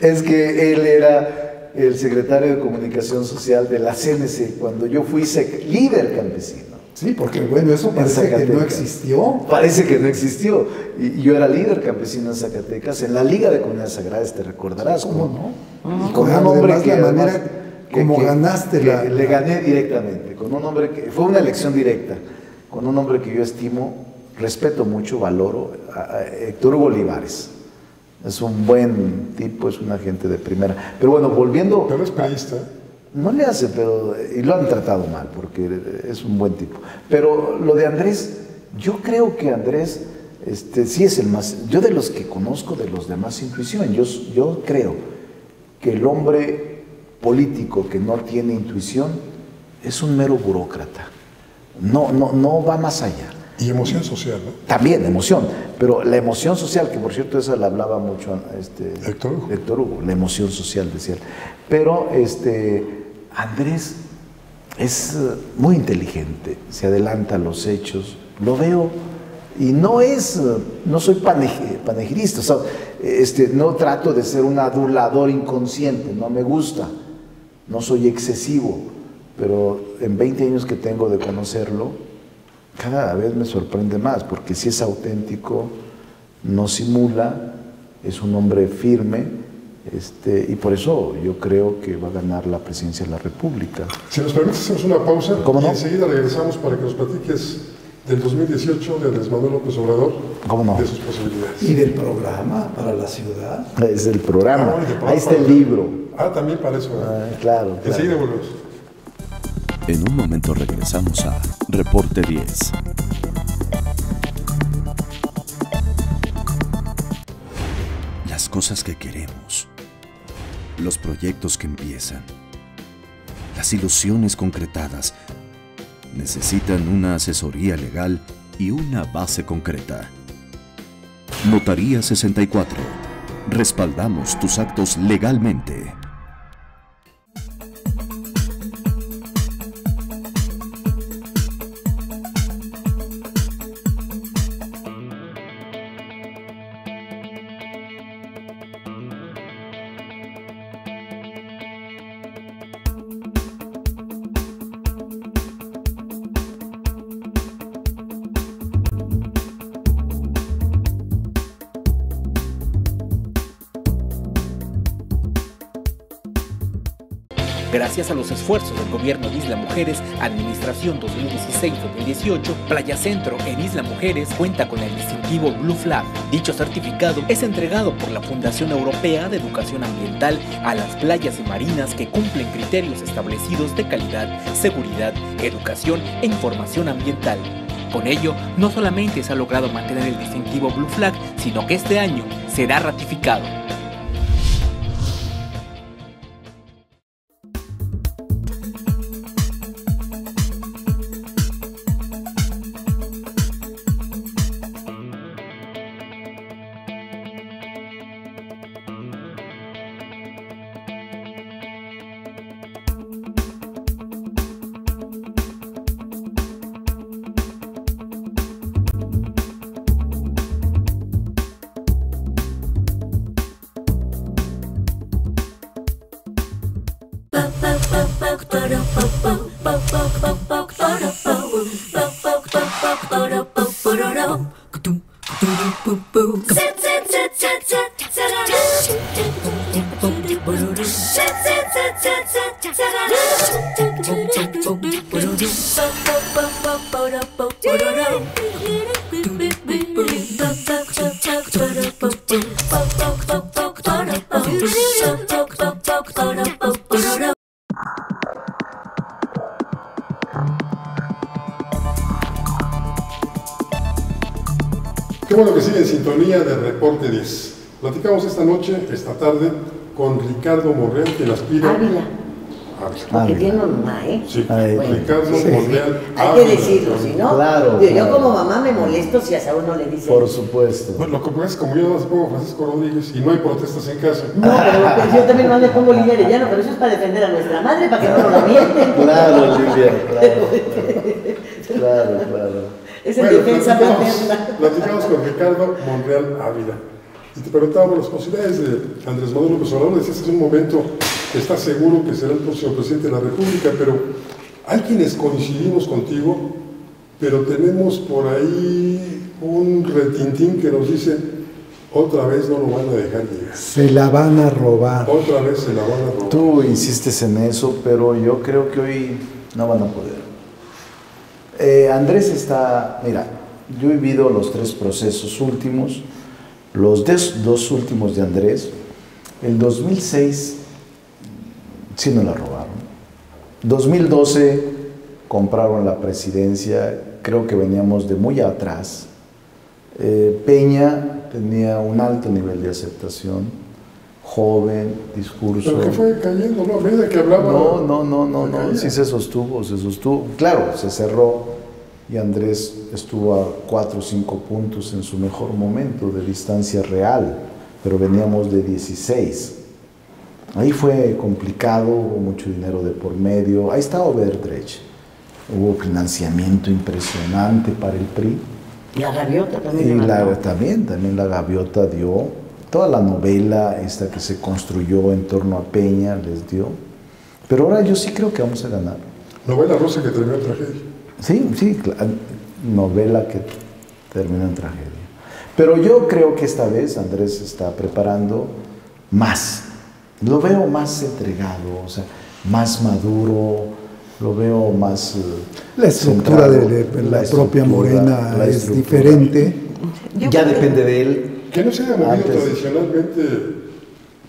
[SPEAKER 4] Es que él era el secretario de Comunicación Social de la CNC cuando yo fui líder campesino.
[SPEAKER 5] Sí, porque bueno, eso parece que no existió.
[SPEAKER 4] Parece que no existió. Y yo era líder campesino en Zacatecas, en la Liga de Comunidades Sagradas, te recordarás.
[SPEAKER 5] ¿Cómo no?
[SPEAKER 4] Y con un hombre que
[SPEAKER 5] la manera como ganaste
[SPEAKER 4] le gané directamente, con un hombre que fue una elección directa, con un hombre que yo estimo, respeto mucho, valoro, a Héctor Hugo Olivares. Es un buen tipo, es una gente de primera. Pero bueno, volviendo...
[SPEAKER 2] Pero es priista.
[SPEAKER 4] No le hace, y lo han tratado mal, porque es un buen tipo. Pero lo de Andrés, yo creo que Andrés sí es el más... Yo de los que conozco, de los de más intuición, yo creo que el hombre político que no tiene intuición es un mero burócrata. No va más allá.
[SPEAKER 2] Y emoción social, ¿no?
[SPEAKER 4] También emoción, pero la emoción social, que por cierto esa la hablaba mucho Héctor Hugo, la emoción social decía él. Pero Andrés es muy inteligente, se adelanta a los hechos, lo veo y no soy panegirista, o sea, no trato de ser un adulador inconsciente, no me gusta, no soy excesivo, pero en 20 años que tengo de conocerlo, cada vez me sorprende más, porque si es auténtico, no simula, es un hombre firme, y por eso yo creo que va a ganar la presidencia de la República.
[SPEAKER 2] Si nos permites, hacemos una pausa y enseguida regresamos para que nos platiques del 2018 de Andrés Manuel López Obrador, de sus posibilidades.
[SPEAKER 5] Y del programa para la ciudad.
[SPEAKER 4] Es el programa, ahí está el libro.
[SPEAKER 2] También para eso.
[SPEAKER 4] Claro.
[SPEAKER 2] Enseguida volvemos.
[SPEAKER 1] En un momento regresamos a Reporte 10. Las cosas que queremos, los proyectos que empiezan, las ilusiones concretadas, necesitan una asesoría legal y una base concreta. Notaría 64. Respaldamos tus actos legalmente.
[SPEAKER 6] Gracias a los esfuerzos del gobierno de Isla Mujeres, Administración 2016-2018, Playa Centro en Isla Mujeres cuenta con el distintivo Blue Flag. Dicho certificado es entregado por la Fundación Europea de Educación Ambiental a las playas y marinas que cumplen criterios establecidos de calidad, seguridad, educación e información ambiental. Con ello, no solamente se ha logrado mantener el distintivo Blue Flag, sino que este año será ratificado.
[SPEAKER 2] Qué bueno que sigue en sintonía de Reporte 10. Platicamos esta tarde, con Ricardo Monreal, quien aspira
[SPEAKER 3] Porque tiene una mamá, ¿eh?
[SPEAKER 2] Sí,
[SPEAKER 3] Bueno,
[SPEAKER 2] Ricardo Monreal.
[SPEAKER 3] hay que decirlo, si no,
[SPEAKER 4] Claro,
[SPEAKER 3] yo
[SPEAKER 4] claro.
[SPEAKER 3] como mamá me molesto si a uno le dice.
[SPEAKER 4] Por supuesto.
[SPEAKER 2] Pues lo que pasa es que como yo no pongo Francisco Rodríguez y no hay protestas en casa.
[SPEAKER 3] No, pero yo también no le pongo Lidia Arellano, pero eso es para defender a nuestra madre, para que no nos la mienten.
[SPEAKER 4] Claro, Lidia, claro. Claro.
[SPEAKER 3] Es en defensa materna.
[SPEAKER 2] Platicamos con Ricardo Monreal Ávila y te preguntábamos las posibilidades de Andrés Manuel López Obrador. Decías que es un momento que está seguro que será el próximo presidente de la República, pero hay quienes coincidimos contigo, pero tenemos por ahí un retintín que nos dice: otra vez no lo van a dejar llegar.
[SPEAKER 5] Se la van a robar.
[SPEAKER 2] Otra vez se la van a robar.
[SPEAKER 4] Tú insistes en eso, pero yo creo que hoy no van a poder. Andrés está, mira, yo he vivido los 3 procesos últimos, los 2 últimos de Andrés. El 2006 sí nos la robaron. 2012 compraron la presidencia, creo que veníamos de muy atrás. Peña tenía un alto nivel de aceptación, joven, discurso.
[SPEAKER 2] Pero que fue cayendo, ¿no? A medida que hablaba.
[SPEAKER 4] No, sí se sostuvo. Claro, se cerró y Andrés estuvo a 4 o 5 puntos en su mejor momento de distancia real, pero veníamos de 16. Ahí fue complicado, hubo mucho dinero de por medio. Ahí está Overdrecht. Hubo financiamiento impresionante para el PRI.
[SPEAKER 3] La gaviota también.
[SPEAKER 4] Y también la gaviota dio. Toda la novela esta que se construyó en torno a Peña les dio. Pero ahora yo sí creo que vamos a ganar.
[SPEAKER 2] Novela rosa que terminó en tragedia.
[SPEAKER 4] Sí, novela que terminó en tragedia. Pero yo creo que esta vez Andrés se está preparando más. Lo veo más entregado, o sea, más maduro, lo veo más...
[SPEAKER 5] La estructura de la propia Morena es diferente.
[SPEAKER 4] Ya depende de él.
[SPEAKER 2] Que no se haya movido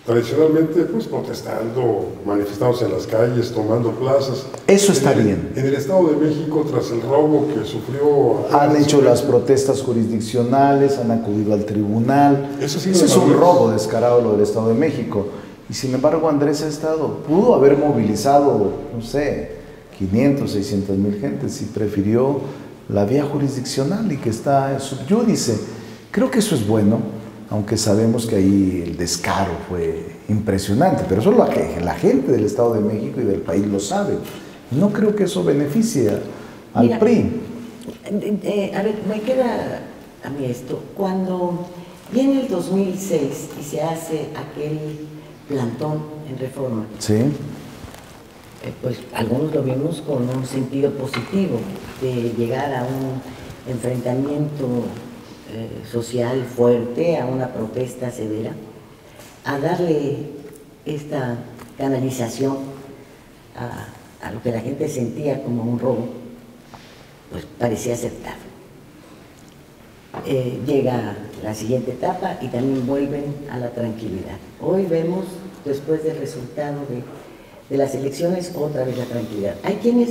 [SPEAKER 2] tradicionalmente, pues protestando, manifestándose en las calles, tomando plazas.
[SPEAKER 4] Eso está bien.
[SPEAKER 2] En el Estado de México, tras el robo que sufrió...
[SPEAKER 4] Han hecho las protestas jurisdiccionales, han acudido al tribunal.
[SPEAKER 2] Eso sí,
[SPEAKER 4] ese es un robo descarado lo del Estado de México. Y sin embargo Andrés pudo haber movilizado, no sé, 500, 600 mil gentes y prefirió la vía jurisdiccional y que está sub judice. Creo que eso es bueno, aunque sabemos que ahí el descaro fue impresionante, pero eso la gente del Estado de México y del país lo sabe. No creo que eso beneficie al PRI.
[SPEAKER 3] A ver, me queda a mí esto. Cuando viene el 2006 y se hace aquel plantón en Reforma,
[SPEAKER 4] Sí.
[SPEAKER 3] Pues algunos lo vimos con un sentido positivo de llegar a un enfrentamiento social fuerte, a una protesta severa, a darle esta canalización a lo que la gente sentía como un robo, pues parecía acertado. Llega la siguiente etapa y también vuelven a la tranquilidad. Hoy vemos, después del resultado de las elecciones, otra vez la tranquilidad. Hay quienes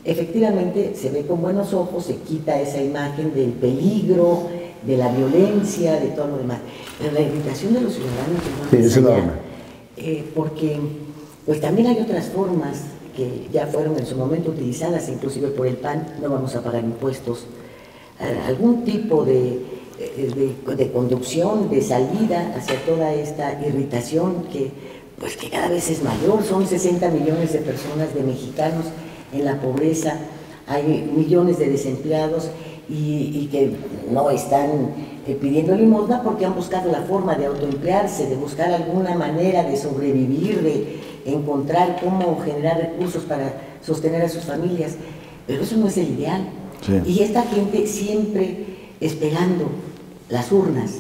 [SPEAKER 3] efectivamente se ve con buenos ojos, se quita esa imagen del peligro, de la violencia, de todo lo demás. Pero la irritación de los ciudadanos
[SPEAKER 4] Sí, es enorme.
[SPEAKER 3] Porque pues también hay otras formas que ya fueron en su momento utilizadas, inclusive por el PAN. No vamos a pagar impuestos. Algún tipo de conducción, de salida hacia toda esta irritación que cada vez es mayor. Son 60 millones de personas, de mexicanos en la pobreza, hay millones de desempleados y que no están pidiendo limosna porque han buscado la forma de autoemplearse, de buscar alguna manera de sobrevivir, de encontrar cómo generar recursos para sostener a sus familias, pero eso no es el ideal. Sí. Y esta gente siempre esperando las urnas,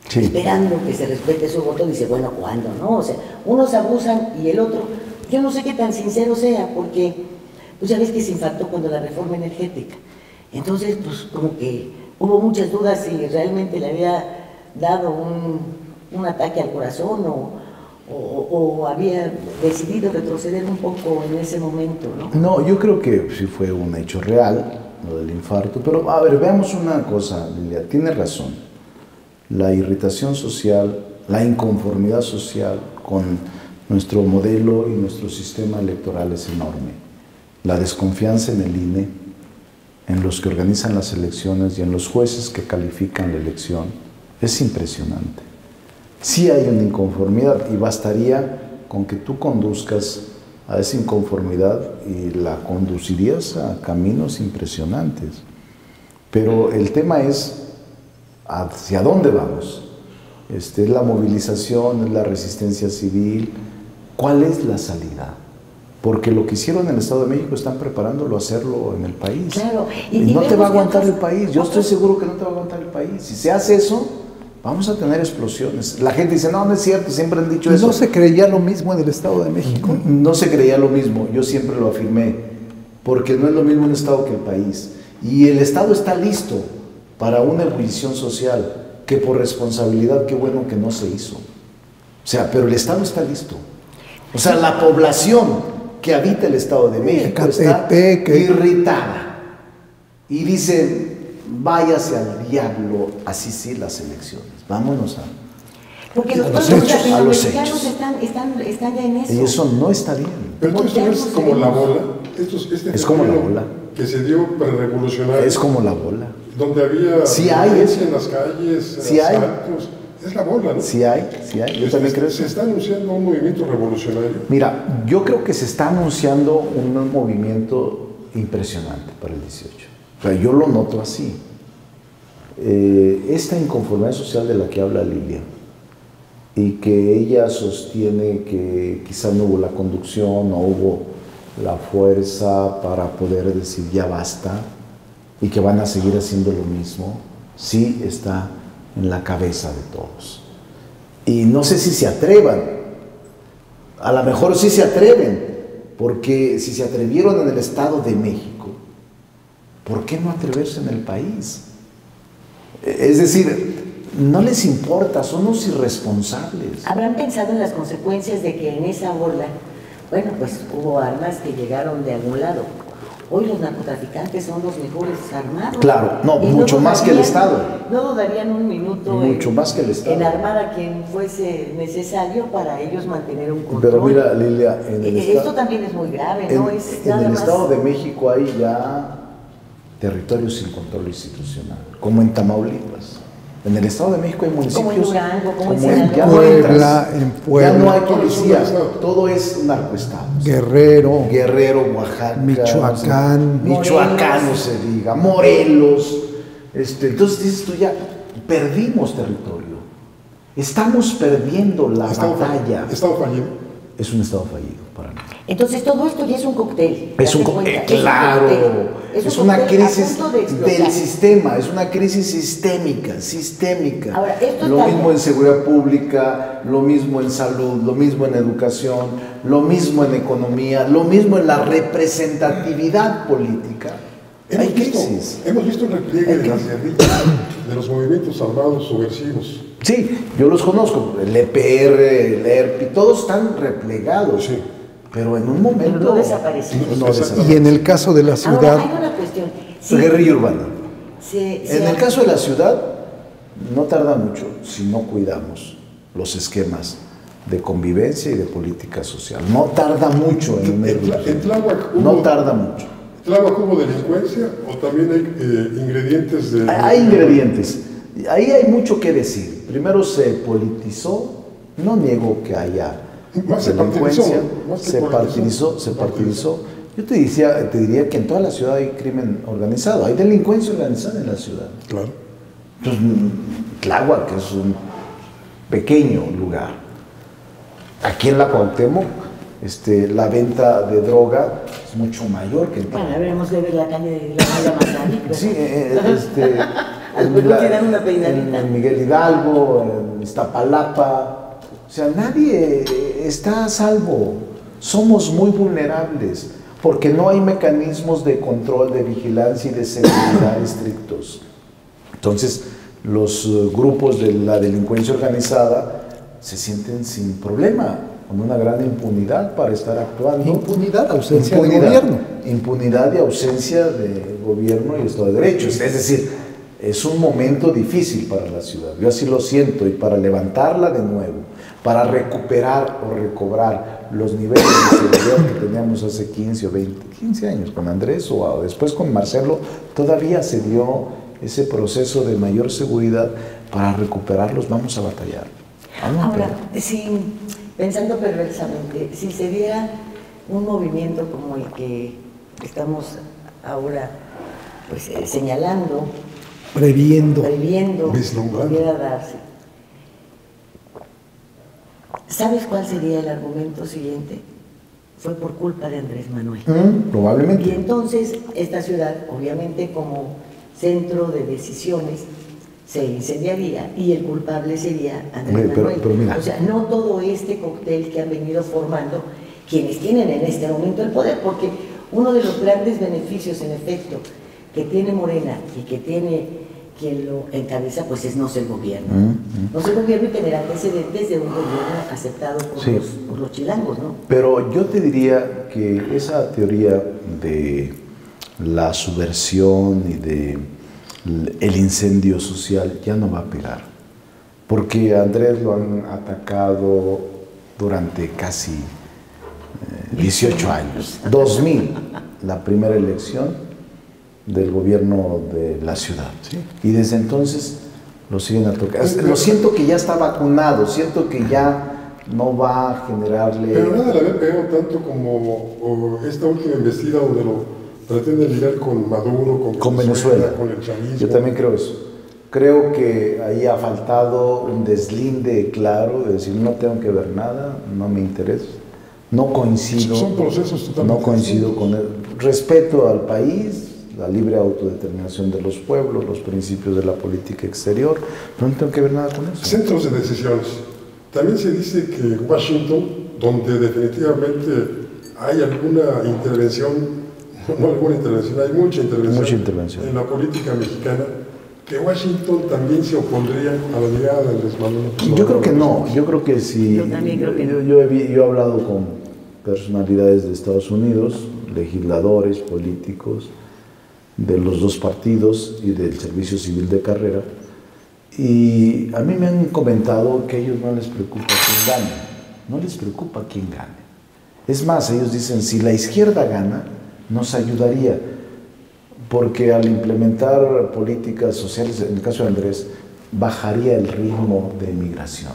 [SPEAKER 3] sí, esperando que se respete su voto, dice, bueno, ¿cuándo? ¿No? O sea, unos abusan y el otro, yo no sé qué tan sincero sea, porque pues ya ves que se infartó cuando la reforma energética. Entonces, pues como que hubo muchas dudas si realmente le había dado un ataque al corazón o había decidido retroceder un poco en ese momento, ¿no?
[SPEAKER 4] No, yo creo que sí fue un hecho real, lo del infarto, pero a ver, veamos una cosa, Lilia, tiene razón. La irritación social, la inconformidad social con Nuestro modelo y nuestro sistema electoral es enorme. La desconfianza en el INE, en los que organizan las elecciones y en los jueces que califican la elección, es impresionante. Sí hay una inconformidad y bastaría con que tú conduzcas a esa inconformidad y la conducirías a caminos impresionantes. Pero el tema es hacia dónde vamos. Es la movilización, es la resistencia civil. ¿Cuál es la salida? Porque lo que hicieron en el Estado de México están preparándolo a hacerlo en el país.
[SPEAKER 3] Claro.
[SPEAKER 4] Y no te va a aguantar el país. Yo estoy seguro que no te va a aguantar el país. Si se hace eso, vamos a tener explosiones. La gente dice, no, no es cierto, siempre han dicho eso.
[SPEAKER 5] ¿No se creía lo mismo en el Estado de México?
[SPEAKER 4] No se creía lo mismo, yo siempre lo afirmé, porque no es lo mismo un Estado que el país. Y el Estado está listo para una ebullición social, que por responsabilidad, qué bueno que no se hizo. O sea, pero el Estado está listo. O sea, la población que habita el Estado de México está irritada. Y dice, váyase al diablo, así sí las elecciones. Vámonos a...
[SPEAKER 3] Porque los pueblos latinoamericanos están ya en eso.
[SPEAKER 4] Y eso no está bien.
[SPEAKER 2] Pero esto es como la bola.
[SPEAKER 4] Es como la bola.
[SPEAKER 2] Que se dio prerevolucionario.
[SPEAKER 4] Es como la bola.
[SPEAKER 2] Donde había violencia en las calles, asaltos. Es la bola, ¿no?
[SPEAKER 4] Sí hay. Yo también creo.
[SPEAKER 2] ¿Se está anunciando un movimiento revolucionario?
[SPEAKER 4] Mira, yo creo que se está anunciando un movimiento impresionante para el 18. O sea, yo lo noto así. Esta inconformidad social de la que habla Lilia, y que ella sostiene que quizá no hubo la conducción, no hubo la fuerza para poder decir ya basta, y que van a seguir haciendo lo mismo, sí está en la cabeza de todos. Y no sé si se atrevan, a lo mejor sí se atreven, porque si se atrevieron en el Estado de México, ¿por qué no atreverse en el país? Es decir, no les importa, son unos irresponsables.
[SPEAKER 3] ¿Habrán pensado en las consecuencias de que en esa bola, bueno, pues hubo armas que llegaron de algún lado? Hoy los narcotraficantes son los mejores armados.
[SPEAKER 4] Claro, no, mucho más que el Estado.
[SPEAKER 3] No dudarían un minuto
[SPEAKER 4] mucho más que el Estado.
[SPEAKER 3] En armar a quien fuese necesario para ellos mantener un control.
[SPEAKER 4] Pero mira, Lilia,
[SPEAKER 3] esto también es muy grave, ¿no?
[SPEAKER 4] En el Estado de México hay ya territorios sin control institucional, como en Tamaulipas. En el Estado de México hay municipios
[SPEAKER 3] como en Durango, como en
[SPEAKER 5] Puebla, en Puebla,
[SPEAKER 4] ya no hay policía, todo es narcoestados.
[SPEAKER 5] Guerrero,
[SPEAKER 4] Oaxaca,
[SPEAKER 5] Michoacán,
[SPEAKER 4] no se diga, Morelos. Entonces dices tú, ya perdimos territorio. Estamos perdiendo la batalla.
[SPEAKER 2] ¿Estado fallido?
[SPEAKER 4] Es un Estado fallido para mí.
[SPEAKER 3] Entonces todo esto ya es un cóctel.
[SPEAKER 4] Es un cóctel, claro. Es una crisis del sistema, es una crisis sistémica.
[SPEAKER 3] Ahora,
[SPEAKER 4] lo mismo en seguridad pública, lo mismo en salud, lo mismo en educación, lo mismo en economía, lo mismo en la representatividad política. Hay crisis.
[SPEAKER 2] Hemos visto el repliegue de las guerrillas, de los movimientos armados subversivos.
[SPEAKER 4] Sí, yo los conozco, el EPR, el ERP, todos están replegados.
[SPEAKER 2] Sí.
[SPEAKER 4] Pero en un momento
[SPEAKER 3] no desaparecieron.
[SPEAKER 5] Y en el caso de la ciudad,
[SPEAKER 3] ahora, hay una cuestión.
[SPEAKER 4] Guerrilla urbana. En el caso de la ciudad, no tarda mucho si no cuidamos los esquemas de convivencia y de política social. No tarda mucho en
[SPEAKER 2] Tláhuac
[SPEAKER 4] no tarda mucho.
[SPEAKER 2] ¿Tláhuac hubo delincuencia o también hay ingredientes de...?
[SPEAKER 4] Hay ingredientes. Ahí hay mucho que decir. Primero se politizó, no niego que haya delincuencia, se partidizó. Yo te diría que en toda la ciudad hay crimen organizado, hay delincuencia organizada en la ciudad.
[SPEAKER 2] Claro.
[SPEAKER 4] Entonces, Tláhuac, que es un pequeño lugar. Aquí en la Cuauhtémoc, la venta de droga es mucho mayor que en Tláhuac.
[SPEAKER 3] Bueno, habremos de ver la calle de la Mazarik, ¿verdad?
[SPEAKER 4] Sí, en Miguel Hidalgo, en Iztapalapa. O sea, nadie está a salvo. Somos muy vulnerables porque no hay mecanismos de control, de vigilancia y de seguridad estrictos. Entonces, los grupos de la delincuencia organizada se sienten sin problema, con una gran impunidad para estar actuando.
[SPEAKER 5] Impunidad, ausencia de gobierno.
[SPEAKER 4] Impunidad y ausencia de gobierno y Estado de Derecho. Es decir, es un momento difícil para la ciudad. Yo así lo siento, y para levantarla de nuevo, para recuperar o recobrar los niveles de seguridad que teníamos hace 15 o 15 años con Andrés o después con Marcelo, todavía se dio ese proceso de mayor seguridad. Para recuperarlos vamos a batallar.
[SPEAKER 3] Ahora, pensando perversamente, si se diera un movimiento como el que estamos ahora pues, señalando, previendo, pudiera darse, ¿sabes cuál sería el argumento siguiente? Fue por culpa de Andrés Manuel.
[SPEAKER 4] Probablemente.
[SPEAKER 3] Y entonces esta ciudad, obviamente como centro de decisiones, se incendiaría y el culpable sería Andrés Manuel.
[SPEAKER 4] Pero mira.
[SPEAKER 3] O sea, no todo este cóctel que han venido formando quienes tienen en este momento el poder, porque uno de los grandes beneficios, en efecto, que tiene Morena y que tiene quien lo encabeza, pues es no ser gobierno. No ser gobierno y tener antecedentes de un gobierno aceptado por los chilangos, ¿no?
[SPEAKER 4] Pero yo te diría que esa teoría de la subversión y de el incendio social ya no va a pegar, porque a Andrés lo han atacado durante casi 18 años. 2000, la primera elección del gobierno de la ciudad, ¿sí? Y desde entonces lo siguen atacando. Lo siento que ya está vacunado, siento que ya no va a generarle...
[SPEAKER 2] Pero nada le había pegado tanto como esta última embestida donde lo pretende ligar con Maduro, con Venezuela, con el chavismo.
[SPEAKER 4] Yo también creo eso. Creo que ahí ha faltado un deslinde claro de decir no tengo que ver nada, no me interesa, no coincido.
[SPEAKER 2] Son procesos totalmente
[SPEAKER 4] no coincido con él. Respeto al país, la libre autodeterminación de los pueblos, los principios de la política exterior, pero no tengo que ver nada con eso.
[SPEAKER 2] Centros de decisiones. También se dice que Washington, donde definitivamente hay alguna intervención, hay mucha intervención en la política mexicana, que Washington también se opondría a la llegada de Andrés Manuel.
[SPEAKER 4] Yo creo que no, yo creo que sí.
[SPEAKER 3] Yo también creo que no.
[SPEAKER 4] Yo he hablado con personalidades de Estados Unidos, legisladores, políticos, de los dos partidos y del Servicio Civil de Carrera, y a mí me han comentado que a ellos no les preocupa quién gane, no les preocupa quién gane. Es más, ellos dicen, si la izquierda gana, nos ayudaría, porque al implementar políticas sociales, en el caso de Andrés, bajaría el ritmo de migración,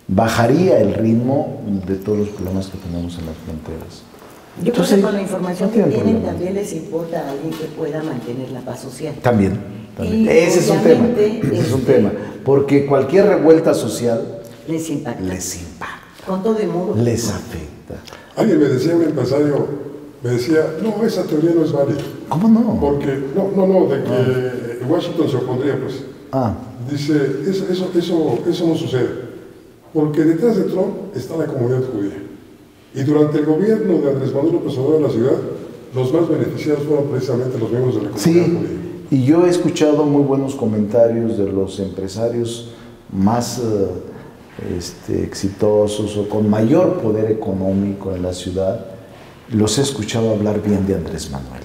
[SPEAKER 4] bajaría el ritmo de todos los problemas que tenemos en las fronteras.
[SPEAKER 3] Yo creo que con la información que tienen también les importa a alguien que pueda mantener la paz social.
[SPEAKER 4] También. Ese es un tema, porque cualquier revuelta social
[SPEAKER 3] les impacta.
[SPEAKER 4] Con
[SPEAKER 3] todo el mundo.
[SPEAKER 4] Les afecta.
[SPEAKER 2] Alguien me decía, un empresario, me decía, no, esa teoría no es válida.
[SPEAKER 4] ¿Cómo no?
[SPEAKER 2] Porque, de que Washington se opondría, pues. Dice, eso no sucede. Porque detrás de Trump está la comunidad judía. Y durante el gobierno de Andrés Manuel López Obrador en la ciudad, los más beneficiados fueron precisamente los miembros de la comunidad judía.
[SPEAKER 4] Y yo he escuchado muy buenos comentarios de los empresarios más exitosos o con mayor poder económico en la ciudad. Los he escuchado hablar bien de Andrés Manuel,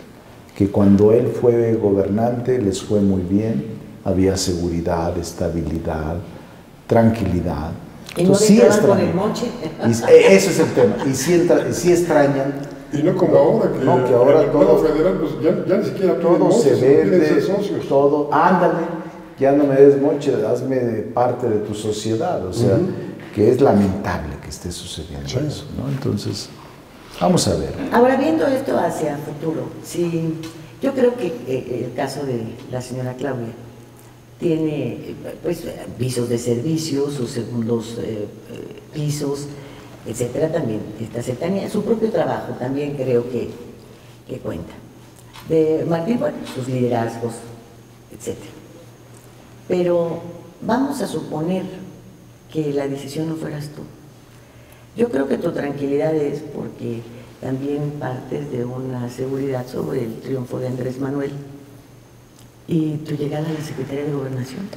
[SPEAKER 4] que cuando él fue gobernante les fue muy bien, había seguridad, estabilidad, tranquilidad.
[SPEAKER 3] ¿Y no sí con el moche?
[SPEAKER 4] Ese es el tema. Y sí extrañan.
[SPEAKER 2] Y no como ahora, que
[SPEAKER 4] ahora
[SPEAKER 2] en el todo federal, pues ya ni siquiera
[SPEAKER 4] todo se vende, todo, ándale, ya no me des moche, hazme parte de tu sociedad. O sea, que es lamentable que esté sucediendo eso, ¿no? Entonces, vamos a ver.
[SPEAKER 3] Ahora, viendo esto hacia futuro, sí, yo creo que el caso de la señora Claudia tiene pues pisos de servicio, sus segundos pisos, etcétera, también esta cercanía, su propio trabajo también creo que cuenta. De Martín, bueno, sus liderazgos, etcétera. Pero vamos a suponer que la decisión no fueras tú. Yo creo que tu tranquilidad es porque también partes de una seguridad sobre el triunfo de Andrés Manuel y tu llegada a la Secretaría de Gobernación.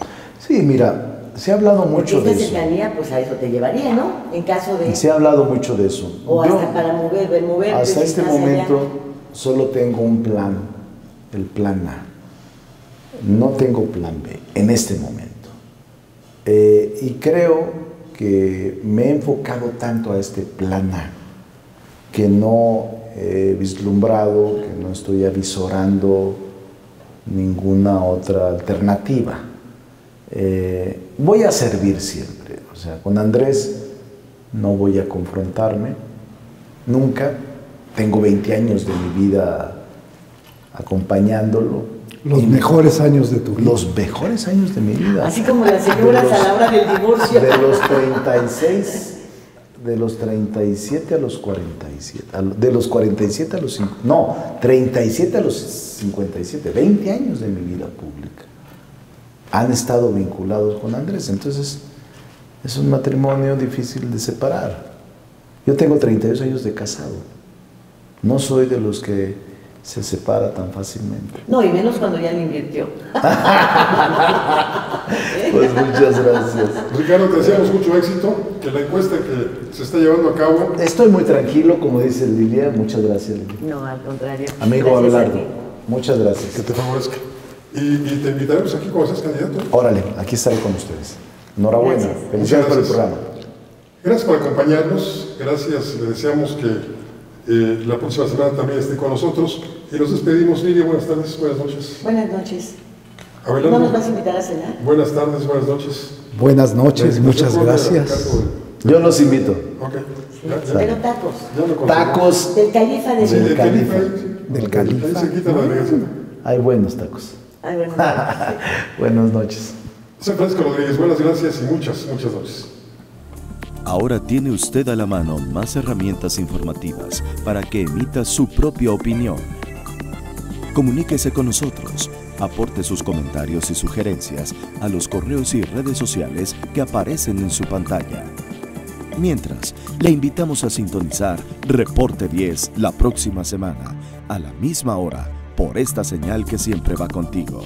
[SPEAKER 4] Sí, mira, se ha hablado mucho de eso.
[SPEAKER 3] Esta cercanía, pues a eso te llevaría, ¿no? En caso de...
[SPEAKER 4] Se ha hablado mucho de eso.
[SPEAKER 3] O hasta para mover.
[SPEAKER 4] Hasta este momento solo tengo un plan, el plan A. No tengo plan B en este momento. Y creo que me he enfocado tanto a este plan A, que no he vislumbrado, que no estoy avisorando ninguna otra alternativa. Voy a servir siempre, o sea, con Andrés no voy a confrontarme, nunca. Tengo 20 años de mi vida acompañándolo.
[SPEAKER 5] Los mejores años de tu vida.
[SPEAKER 4] Los mejores años de mi vida.
[SPEAKER 3] Así como las señoras a la hora del divorcio.
[SPEAKER 4] De los 36, de los 37 a los 47, de los 47 a los 5, no, 37 a los 57, 20 años de mi vida pública han estado vinculados con Andrés. Entonces, es un matrimonio difícil de separar. Yo tengo 32 años de casado. No soy de los que se separa tan fácilmente.
[SPEAKER 3] No, y menos cuando ya le invirtió.
[SPEAKER 4] Pues muchas gracias.
[SPEAKER 2] Ricardo, te deseamos mucho éxito, que la encuesta que se está llevando a cabo...
[SPEAKER 4] Estoy muy tranquilo, como dice Lilia. Muchas gracias, Lilia.
[SPEAKER 3] No, al contrario.
[SPEAKER 4] Amigo
[SPEAKER 3] Gracias a
[SPEAKER 4] Abelardo,
[SPEAKER 3] ti.
[SPEAKER 4] muchas gracias.
[SPEAKER 2] Que te favorezca. Y te invitaremos aquí cuando seas candidato.
[SPEAKER 4] Órale, aquí estaré con ustedes. Enhorabuena.
[SPEAKER 3] Gracias.
[SPEAKER 4] Felicidades por el
[SPEAKER 2] Muchas
[SPEAKER 4] programa.
[SPEAKER 2] Gracias por acompañarnos. Gracias. Le deseamos que la próxima semana también esté con nosotros. Y nos despedimos. Lidia, buenas tardes, buenas noches.
[SPEAKER 3] Buenas noches.
[SPEAKER 2] Abelardo,
[SPEAKER 3] ¿No nos vas a invitar a cenar?
[SPEAKER 2] buenas tardes, buenas noches.
[SPEAKER 5] Buenas noches,
[SPEAKER 2] La
[SPEAKER 5] muchas
[SPEAKER 2] invitación corre a
[SPEAKER 5] gracias.
[SPEAKER 2] cargo
[SPEAKER 4] Yo los invito.
[SPEAKER 2] Ok.
[SPEAKER 3] Pero tacos.
[SPEAKER 2] Ya lo conseguí.
[SPEAKER 4] Tacos.
[SPEAKER 3] Del califa de
[SPEAKER 2] Sí,
[SPEAKER 3] México.
[SPEAKER 2] del Califa.
[SPEAKER 5] Del Califa.
[SPEAKER 2] Ahí se quita la delegación.
[SPEAKER 4] Hay buenos tacos.
[SPEAKER 3] Ay, bueno,
[SPEAKER 4] Buenas noches.
[SPEAKER 2] Soy Francisco Rodríguez. Buenas gracias y muchas noches.
[SPEAKER 1] Ahora tiene usted a la mano más herramientas informativas para que emita su propia opinión. Comuníquese con nosotros, aporte sus comentarios y sugerencias a los correos y redes sociales que aparecen en su pantalla. Mientras, le invitamos a sintonizar Reporte 10 la próxima semana, a la misma hora, por esta señal que siempre va contigo.